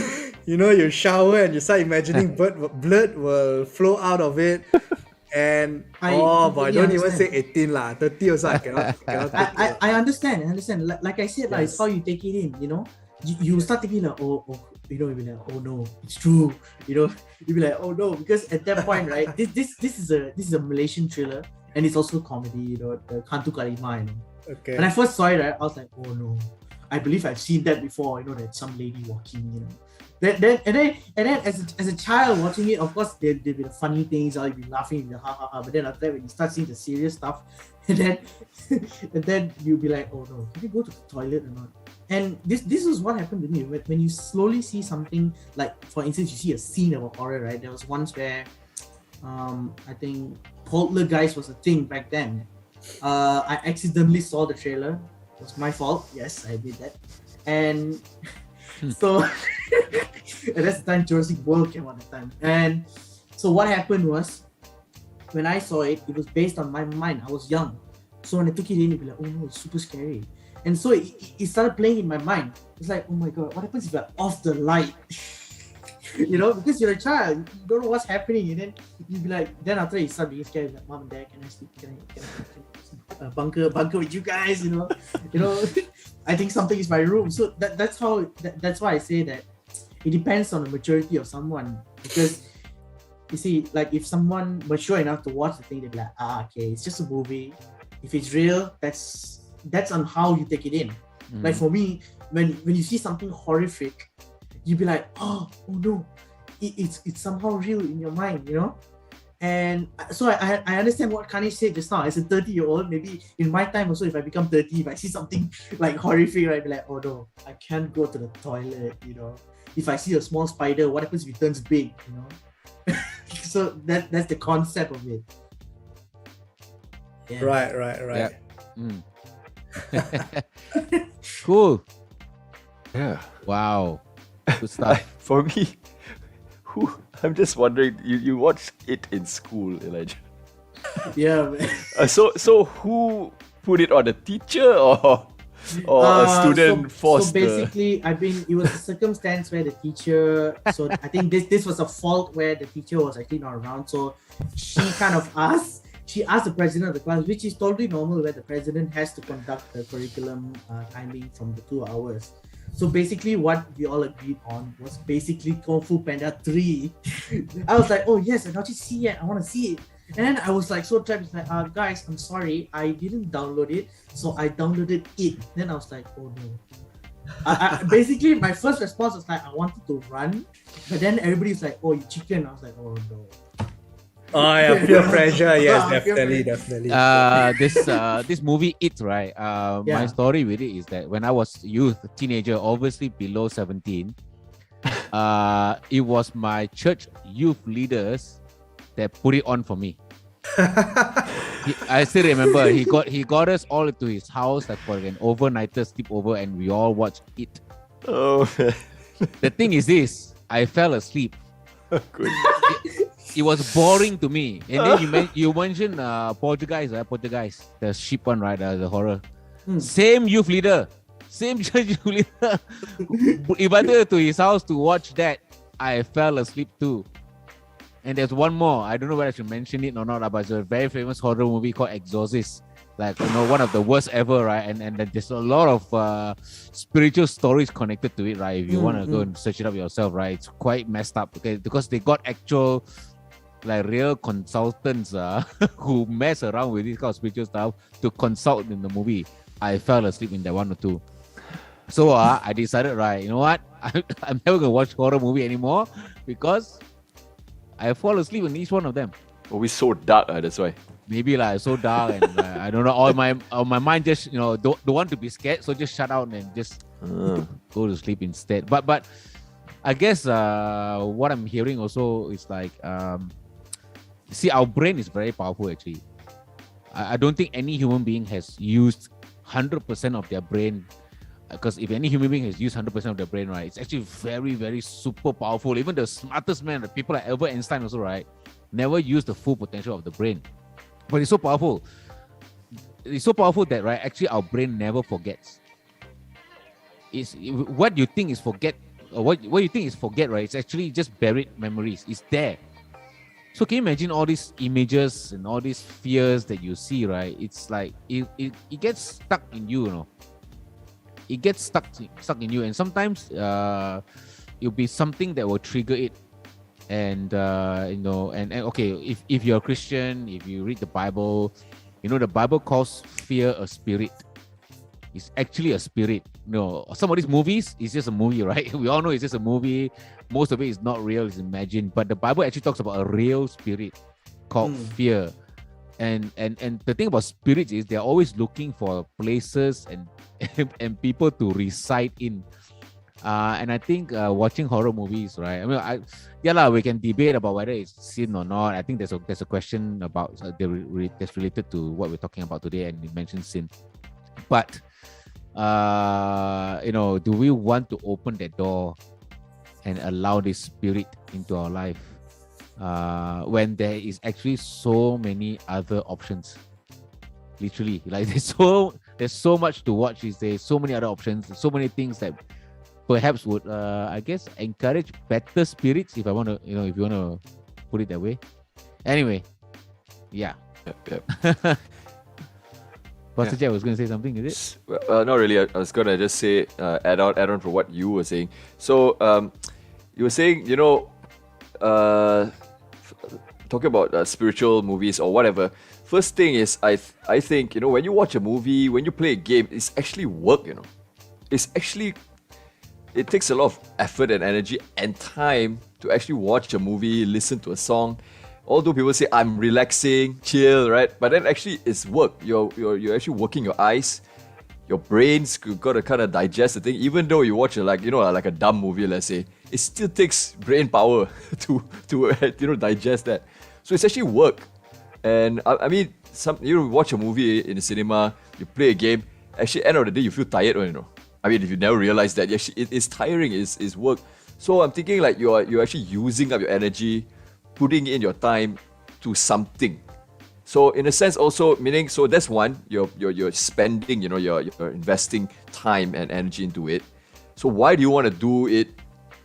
You know, you shower and you start imagining blood will flow out of it. And don't even say 18 lah. 30 also I cannot I understand. Like I said, it's how you take it in, you know. You start thinking like, oh, you know, you'll be like, oh no, it's true. You know, you'll be like, oh no, because at that point, right, this is a Malaysian thriller, and it's also comedy, you know, the Hantu Kalima, you know. Okay. When I first saw it, right, I was like, oh no, I believe I've seen that before, you know, that some lady walking, you know. Then as a child watching it, of course there'll be the funny things, or you'll be laughing, ha ha ha. But then after that, when you start seeing the serious stuff, and then you'll be like, oh no, can I go to the toilet or not? And this is what happened to me when you slowly see something, like for instance, you see a scene of a horror, right? There was once where I think Poltergeist was a thing back then. I accidentally saw the trailer. It was my fault. Yes, I did that. And so and that's the time Jurassic World came out at the time. And so what happened was, when I saw it, it was based on my mind. I was young. So when I took it in, it'd be like, oh no, it's super scary. And so it started playing in my mind. It's like, oh my god, what happens if I off the light? You know, because you're a child, you don't know what's happening, and then you'd be like, then after you start being scared, like, mom and dad, can I sleep? Can I bunker with you guys? You know, I think something is my room. So that's why I say that it depends on the maturity of someone. Because you see, like if someone mature enough to watch the thing, they'd be like, okay, it's just a movie. If it's real, that's on how you take it in. Like for me, when you see something horrific, you be like, oh no, it's somehow real in your mind, you know. And so I understand what Kanish said just now. As a 30-year-old, maybe in my time also, if I become 30, if I see something like horrific, I'd be like, oh no, I can't go to the toilet, you know. If I see a small spider, what happens if it turns big, you know? So that's the concept of it. Yeah. Right. Yeah. Cool. Yeah. Wow. Good stuff. For me, I'm just wondering, you watched it in school, Elijah. Yeah, man. So who put it on, the teacher or a student forced? So basically, it was a circumstance where the teacher. So I think this was a fault where the teacher was actually not around. So she kind of asked. She asked the president of the class, which is totally normal, where the president has to conduct the curriculum timing from the 2 hours. So basically, what we all agreed on was basically Kung Fu Panda 3. I was like, oh yes, I don't see it. I want to see it. And then I was like so trapped. It's like, guys, I'm sorry, I didn't download it, so I downloaded it. Then I was like, oh no. Basically, my first response was like, I wanted to run, but then everybody's like, oh, you chicken. I was like, oh no. Oh yeah, peer pressure. Yes, Peer definitely. This movie It, right? My story with it is that when I was teenager, obviously below 17, it was my church youth leaders that put it on for me. I still remember he got us all to his house like for an overnighter sleepover, and we all watched It. Oh man. The thing is this, I fell asleep. Good. It was boring to me. And then you mentioned Poltergeist, the sheep one, right? The horror. Same youth leader, same church youth leader invited to his house to watch that. I fell asleep too. And there's one more. I don't know whether I should mention it or not, but it's a very famous horror movie called Exorcist. Like, you know, one of the worst ever, right? And there's a lot of spiritual stories connected to it, right? If you want to go and search it up yourself, right? It's quite messed up, okay? Because they got actual, like, real consultants who mess around with this kind of spiritual stuff to consult in the movie. I fell asleep in that one or two. So I decided, right, you know what? I'm never going to watch horror movie anymore because I fall asleep in each one of them. Always so dark, that's why. Maybe like so dark and I don't know. All my mind just don't want to be scared, so just shut out and just go to sleep instead. But I guess what I'm hearing also is like see, our brain is very powerful actually. I don't think any human being has used 100% of their brain. Because if any human being has used 100% of their brain, right, it's actually very, very super powerful. Even the smartest man, the people like Albert Einstein also, right, never used the full potential of the brain. But it's so powerful. It's so powerful that, right, actually our brain never forgets. What you think is forget, or what you think is forget, right, it's actually just buried memories. It's there. So can you imagine all these images and all these fears that you see, right? It's like, it gets stuck in you, you know. It gets stuck in you, and sometimes it'll be something that will trigger it. And and okay, if you're a Christian, if you read the Bible, you know the Bible calls fear a spirit. It's actually a spirit. Some of these movies, it's just a movie, right? We all know it's just a movie. Most of it is not real, it's imagined. But the Bible actually talks about a real spirit called fear. And the thing about spirits is they're always looking for places and people to reside in. And I think watching horror movies, right? I mean, we can debate about whether it's sin or not. I think there's a question about that's related to what we're talking about today, and you mentioned sin. But do we want to open the door and allow this spirit into our life when there is actually so many other options? Literally, like there's so much to watch. There's so many other options, so many things that perhaps would I guess encourage better spirits, if I want to, if you want to put it that way. Anyway, yeah. Yep. Pastor Jack was going to say something, is it? Not really. I was going to just say, add on for what you were saying. So, you were saying, talking about spiritual movies or whatever. First thing is, I think, when you watch a movie, when you play a game, it's actually work, it's actually, it takes a lot of effort and energy and time to actually watch a movie, listen to a song. Although people say I'm relaxing, chill, right? But then actually it's work. You're actually working your eyes, your brains. You've got to kind of digest the thing. Even though you watch like a dumb movie, let's say, it still takes brain power to digest that. So it's actually work. And I mean, you watch a movie in the cinema, you play a game. Actually, end of the day, you feel tired, I mean, if you never realize that, actually, it is tiring. Is work. So I'm thinking like you're actually using up your energy, putting in your time to something. So in a sense, also meaning, so that's one. You're spending, you're investing time and energy into it. So why do you want to do it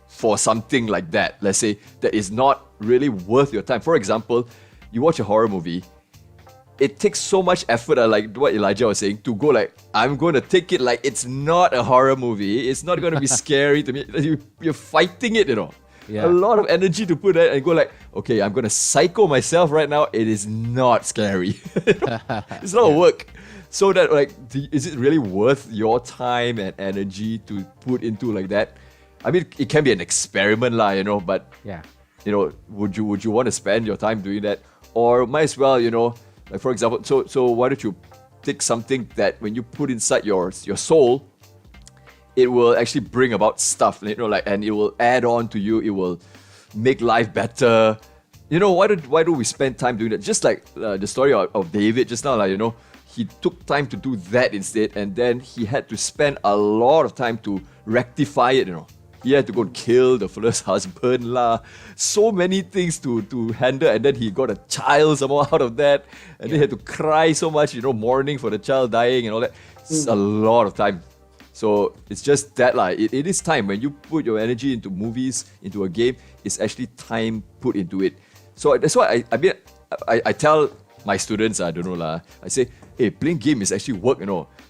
for something like that? Let's say that is not really worth your time. For example, you watch a horror movie. It takes so much effort, like what Elijah was saying, to go like, I'm going to take it like it's not a horror movie. It's not going to be scary to me. You're fighting it, Yeah. A lot of energy to put that and go like, okay, I'm going to psycho myself right now. It is not scary. It's not work. So that like, is it really worth your time and energy to put into like that? I mean, it can be an experiment lah, but Yeah. Would you want to spend your time doing that? Or might as well, like for example, so why don't you take something that when you put inside your soul, it will actually bring about stuff, and it will add on to you. It will make life better. Why do we spend time doing that? Just like the story of David just now, he took time to do that instead, and then he had to spend a lot of time to rectify it. He had to go and kill the first husband lah. So many things to handle, and then he got a child somehow out of that, and then he had to cry so much, mourning for the child dying and all that. It's a lot of time. So it's just that lah. It is time. When you put your energy into movies, into a game, it's actually time put into it. So that's why I tell my students, I don't know lah. I say, hey, playing game is actually work,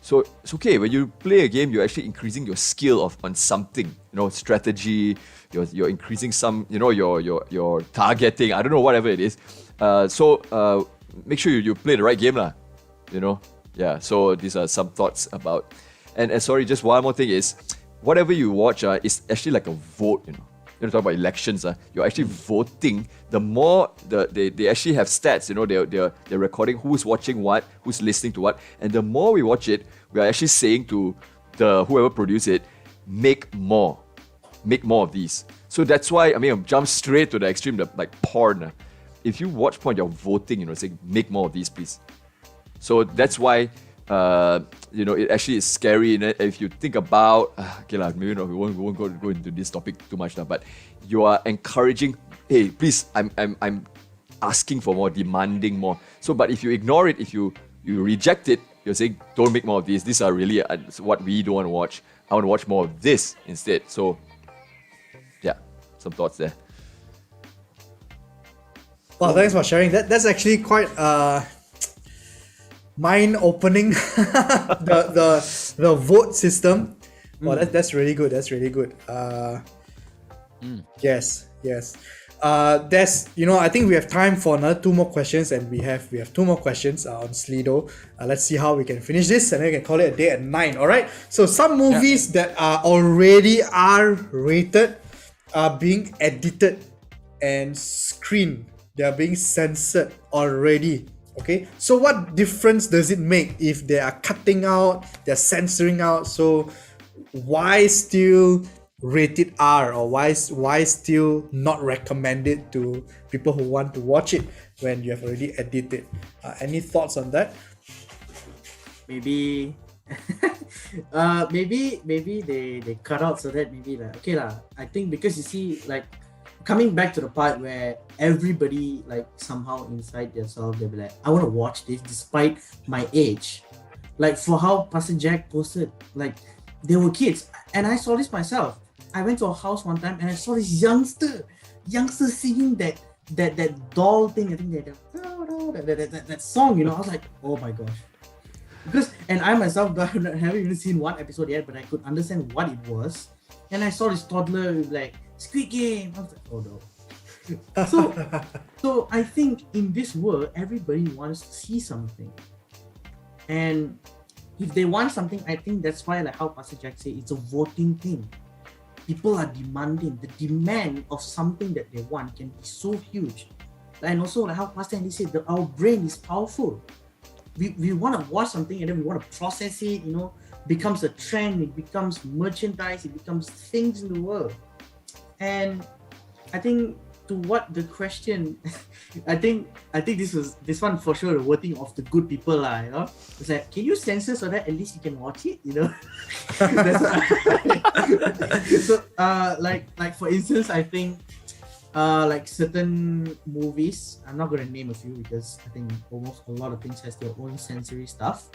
So it's okay, when you play a game, you're actually increasing your skill on something, strategy, you're increasing some, your targeting, I don't know, whatever it is. So make sure you play the right game lah, Yeah, so these are some thoughts about, and sorry, just one more thing is, whatever you watch is actually like a vote, talk about elections, you're actually voting. The more they actually have stats, they're recording who's watching what, who's listening to what, and the more we watch it, we are actually saying to the whoever produced it, make more of these. So that's why I'm jump straight to the extreme, like porn. If you watch porn, you're voting, saying make more of these, please. So that's why it actually is scary. If you think about, okay lah, maybe we won't go into this topic too much now, but you are encouraging, hey, please, I'm asking for more, demanding more. So, but if you ignore it, if you reject it, you're saying, don't make more of these. These are really what we don't want to watch. I want to watch more of this instead. So, yeah, some thoughts there. Well, thanks for sharing. That's actually quite mind-opening. the vote system. Well, that's really good. That's really good. Yes. There's I think we have time for another 2 more questions, and we have 2 more questions on Slido. Let's see how we can finish this, and then we can call it a day at 9. All right. So some movies that are already R-rated are being edited and screened. They are being censored already. Okay. So what difference does it make if they are cutting out, they're censoring out? So why still rated R, or why still not recommended to people who want to watch it when you have already edited? Any thoughts on that? Maybe maybe they cut out so that maybe like, okay lah. I think because you see, like, coming back to the part where everybody, like, somehow inside themselves, they'll be like, I want to watch this despite my age. Like, for how Pastor Jack posted, like, they were kids, and I saw this myself. I went to a house one time and I saw this youngster singing that doll thing. I think that song, I was like, oh my gosh. And I myself haven't even seen one episode yet, but I could understand what it was. And I saw this toddler with like Squid Game. I was like, oh no. So I think in this world, everybody wants to see something. And if they want something, I think that's why, like how Pastor Jack said, it's a voting thing. People are demanding. The demand of something that they want can be so huge. And also, like how Pastor Andy said, our brain is powerful. We want to watch something and then we want to process it, becomes a trend, it becomes merchandise, it becomes things in the world. And I think to what the question, I think this one for sure the voting of the good people lah, It's like, can you censor so that at least you can watch it, So like for instance, I think like certain movies, I'm not gonna name a few because I think almost a lot of things has their own sensory stuff.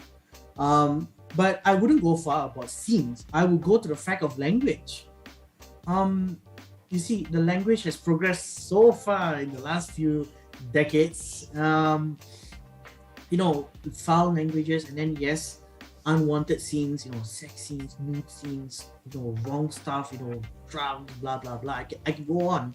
But I wouldn't go far about scenes. I would go to the fact of language. You see, the language has progressed so far in the last few decades. Foul languages, and then yes, unwanted scenes, sex scenes, nude scenes, wrong stuff, drugs, blah blah blah. I can go on,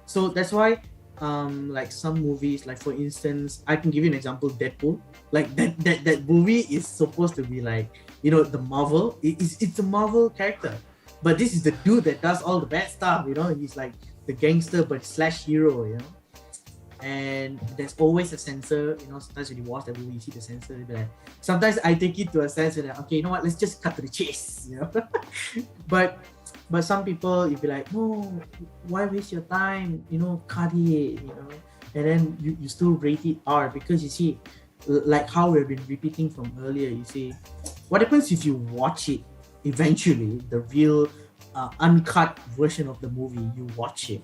So that's why, like some movies, like for instance, I can give you an example, Deadpool. Like that movie is supposed to be like, the Marvel. It's a Marvel character. But this is the dude that does all the bad stuff, He's like the gangster but slash hero, And there's always a censor, sometimes when you watch that movie, you see the censor, like, sometimes I take it to a sense that, okay, you know what, let's just cut to the chase, But some people, you'll be like, no, why waste your time, cut it, And then you still rate it R, because you see, like how we've been repeating from earlier, you see, what happens if you watch it? Eventually, the real uncut version of the movie, you watch it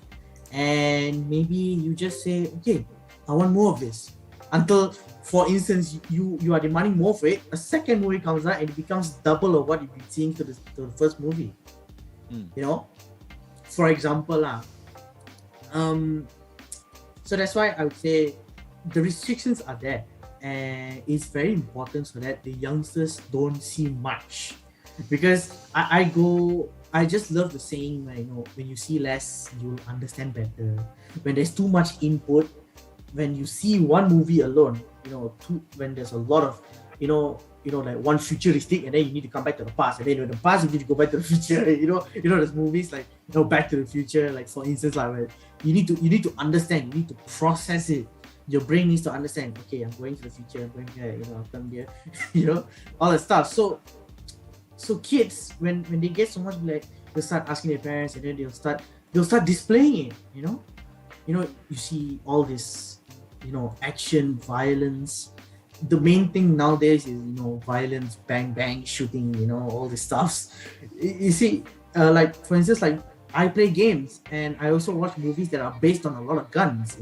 and maybe you just say, okay, I want more of this, until, for instance, you are demanding more of it. A second movie comes out and it becomes double of what you've been seeing to the first movie. For example, so that's why I would say the restrictions are there, and it's very important so that the youngsters don't see much. Because I just love the saying where, when you see less, you'll understand better. When there's too much input, when you see one movie alone, when there's a lot of, like one futuristic, and then you need to come back to the past, and then in the past you need to go back to the future. There's movies like, Back to the Future, like for instance, like where you need to understand, you need to process it. Your brain needs to understand. Okay, I'm going to the future. I'm going here. I'll come here. All that stuff. So kids, when they get so much, like, they'll start asking their parents, and then they'll start displaying it. You see all this, action, violence. The main thing nowadays is, violence, bang bang, shooting, all this stuffs. You see, like for instance, like I play games, and I also watch movies that are based on a lot of guns.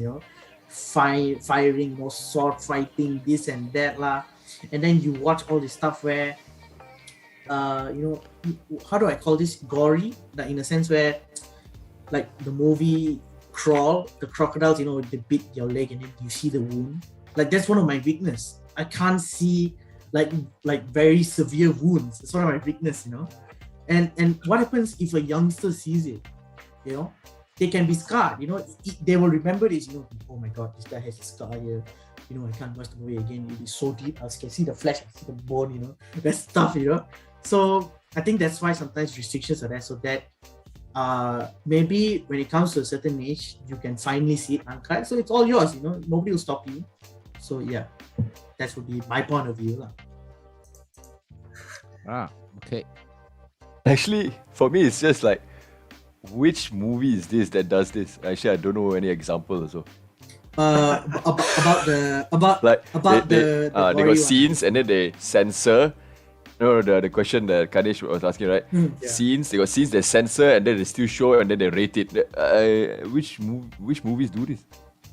Firing, sword fighting, this and that lah. And then you watch all this stuff where, how do I call this, gory, like in a sense where, like the movie Crawl, the crocodiles, they bit your leg and then you see the wound. Like that's one of my weakness. I can't see like very severe wounds. It's one of my weakness, And what happens if a youngster sees it? They can be scarred. They will remember this. Oh my God, this guy has a scar here. I can't watch the movie again. It is so deep. I can see the flesh, I see the bone. That stuff. So I think that's why sometimes restrictions are there, so that maybe when it comes to a certain age, you can finally see it uncut. So it's all yours. Nobody will stop you. So yeah, that would be my point of view, Okay. Actually, for me, it's just like, which movie is this that does this? Actually, I don't know any example also. About the they got scenes and then they censor. No, the question that Kadesh was asking, right? Scenes, they got scenes they censor and then they still show and then they rate it. Which movies do this?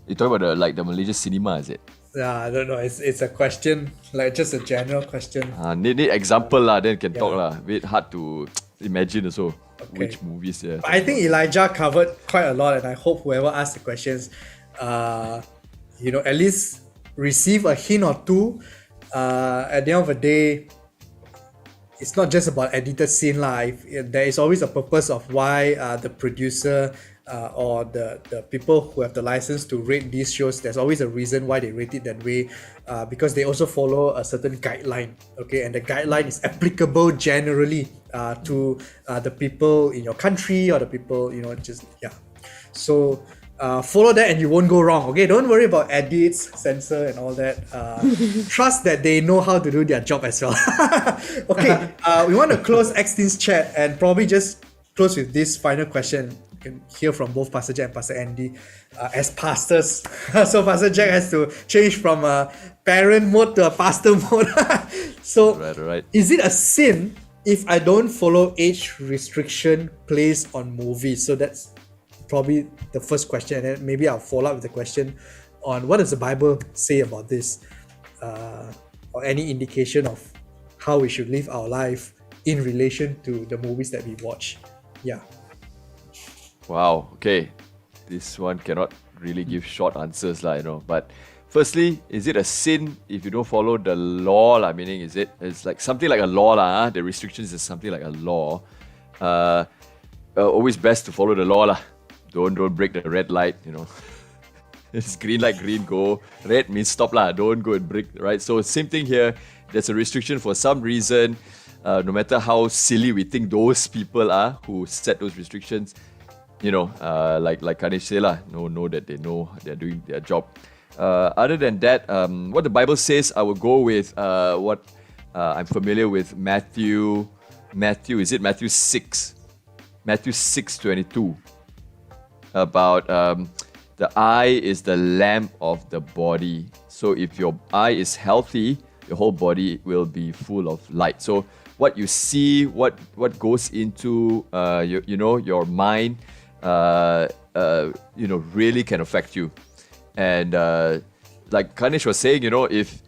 You talking about the Malaysia cinema, is it? Yeah, I don't know. It's a question, like just a general question. Need example lah, then can talk lah. Bit hard to imagine also. Okay. Which movies? Yeah. But I think Elijah covered quite a lot, and I hope whoever asked the questions, at least receive a hint or two. At the end of the day, it's not just about edited scene lah. There is always a purpose of why the producer or the people who have the license to rate these shows, there's always a reason why they rate it that way, because they also follow a certain guideline, okay, and the guideline is applicable generally to the people in your country or the people, just so follow that and you won't go wrong, okay? Don't worry about edits, censor and all that. Trust that they know how to do their job as well. Okay, we want to close X-Teens Chat and probably just close with this final question. You can hear from both Pastor Jack and Pastor Andy as pastors. So Pastor Jack has to change from a parent mode to a pastor mode. So Right. is it a sin if I don't follow age restriction placed on movies? So that's probably the first question, and then maybe I'll follow up with the question on what does the Bible say about this, or any indication of how we should live our life in relation to the movies that we watch. Yeah. Wow. Okay. This one cannot really give short answers, But firstly, is it a sin if you don't follow the law? Meaning, it's like something like a law, The restrictions is something like a law. Always best to follow the law, Don't break the red light, It's green light, green, go. Red means stop, Don't go and break, right? So same thing here. There's a restriction for some reason. No matter how silly we think those people are who set those restrictions, like Kanish said, know that they know they're doing their job. Other than that, what the Bible says, I will go with what I'm familiar with. Matthew, is it Matthew 6? Matthew 6:22. About the eye is the lamp of the body. So if your eye is healthy, your whole body will be full of light. So what you see, what goes into your mind, really can affect you. And like Kanish was saying, if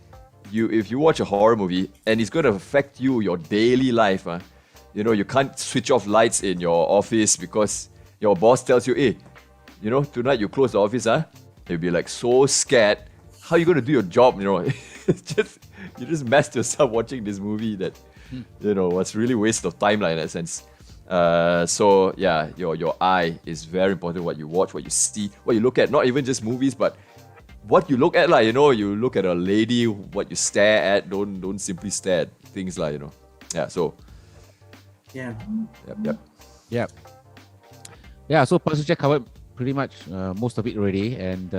you watch a horror movie and it's going to affect you, your daily life, you can't switch off lights in your office because your boss tells you, hey, tonight you close the office, You'll be like so scared. How are you going to do your job? You just messed yourself watching this movie that, was really waste of time, in that sense. So yeah, your eye is very important. What you watch, what you see, what you look at. Not even just movies, but what you look at, you look at a lady, what you stare at. Don't simply stare at things, Yeah. So. Yeah. Yep. Yeah. So Pastor Jack covered pretty much most of it already, and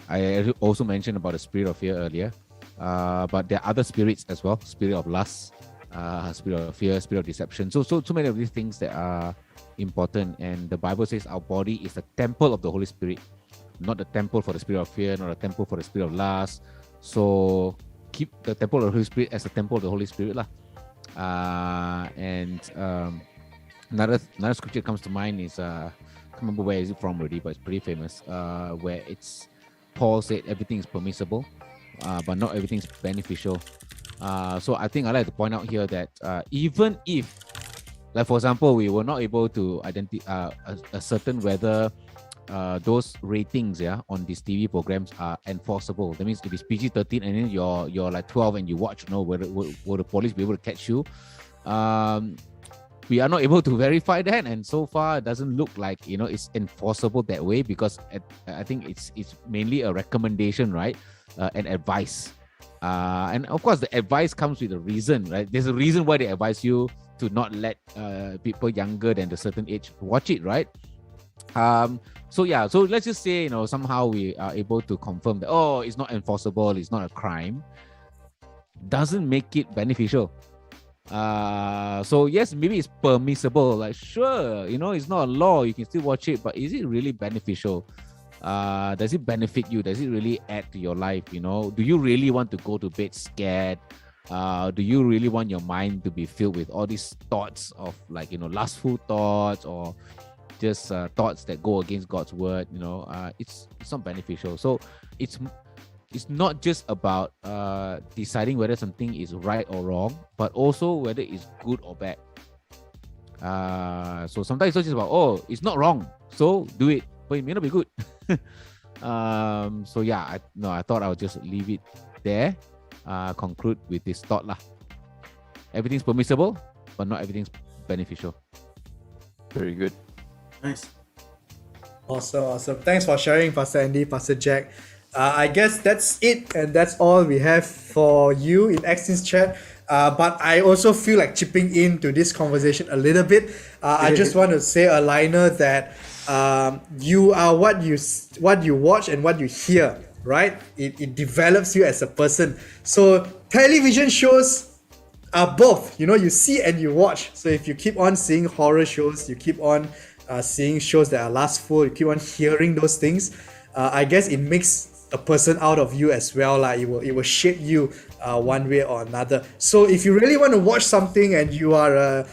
I also mentioned about the spirit of fear earlier. But there are other spirits as well: spirit of lust, spirit of fear, spirit of deception. So many of these things that are important. And the Bible says our body is the temple of the Holy Spirit, not the temple for the spirit of fear, not a temple for the spirit of lust. So keep the temple of the Holy Spirit as the temple of the Holy Spirit, Another scripture comes to mind is I can't remember where is it from already, but it's pretty famous. Where it's Paul said everything is permissible, but not everything is beneficial. So I think I like to point out here that even if, like for example, we were not able to identify ascertain whether those ratings on these TV programs are enforceable. That means if it's PG-13 and then you're like 12 and you watch, will the police be able to catch you? We are not able to verify that, and so far it doesn't look like it's enforceable that way, because I think it's mainly a recommendation, right? And advice. And of course, the advice comes with a reason, right? There's a reason why they advise you to not let people younger than a certain age watch it, right? So let's just say somehow we are able to confirm that it's not enforceable, it's not a crime. Doesn't make it beneficial. So yes, maybe it's permissible. Like sure, it's not a law. You can still watch it, but is it really beneficial? Does it benefit you? Does it really add to your life? Do you really want to go to bed scared? Do you really want your mind to be filled with all these thoughts of lustful thoughts, or just thoughts that go against God's word? It's not beneficial. So it's not just about deciding whether something is right or wrong, but also whether it's good or bad. So sometimes it's not just about, it's not wrong, so do it, but it may not be good. I thought I would just leave it there. Conclude with this thought lah. Everything's permissible, but not everything's beneficial. Very good. Nice. Awesome. Thanks for sharing, Pastor Andy, Pastor Jack. I guess that's it, and that's all we have for you in Extins Chat. But I also feel like chipping into this conversation a little bit. I just want to say a liner that you are what you watch and what you hear, right? It develops you as a person. So television shows are both, you see and you watch. So if you keep on seeing horror shows, you keep on seeing shows that are lustful, you keep on hearing those things, I guess it makes a person out of you as well. It will shape you one way or another. So if you really want to watch something and you are a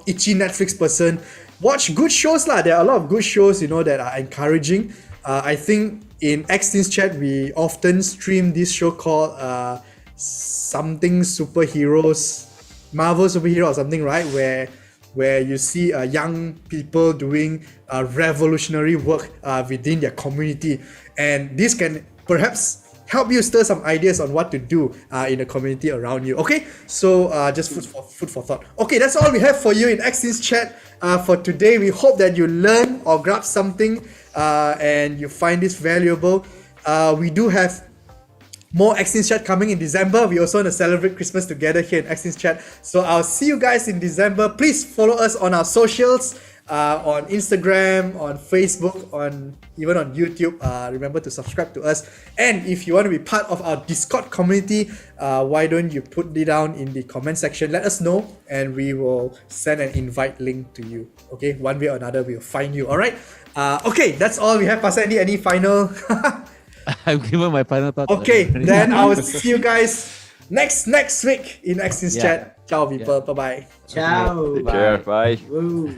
itchy Netflix person, watch good shows lah. There are a lot of good shows that are encouraging. I think in Extins Chat we often stream this show called something superheroes, Marvel superhero or something, right? Where you see young people doing revolutionary work within their community, and this can perhaps help you stir some ideas on what to do in the community around you. Okay, so just food for thought. Okay, that's all we have for you in Extins Chat for today. We hope that you learn or grab something and you find this valuable. We do have more Extins Chat coming in December. We also want to celebrate Christmas together here in Extins Chat. So I'll see you guys in December. Please follow us on our socials, on Instagram, on Facebook, even on YouTube. Remember to subscribe to us. And if you want to be part of our Discord community, why don't you put it down in the comment section? Let us know and we will send an invite link to you. Okay, one way or another, we'll find you. All right. Okay, that's all we have. Pastor Andy, any final? I've given my final thoughts. Okay, then I will see you guys next week in Extins Chat. Ciao, people. Bye bye. Ciao. Take care. Bye. Woo.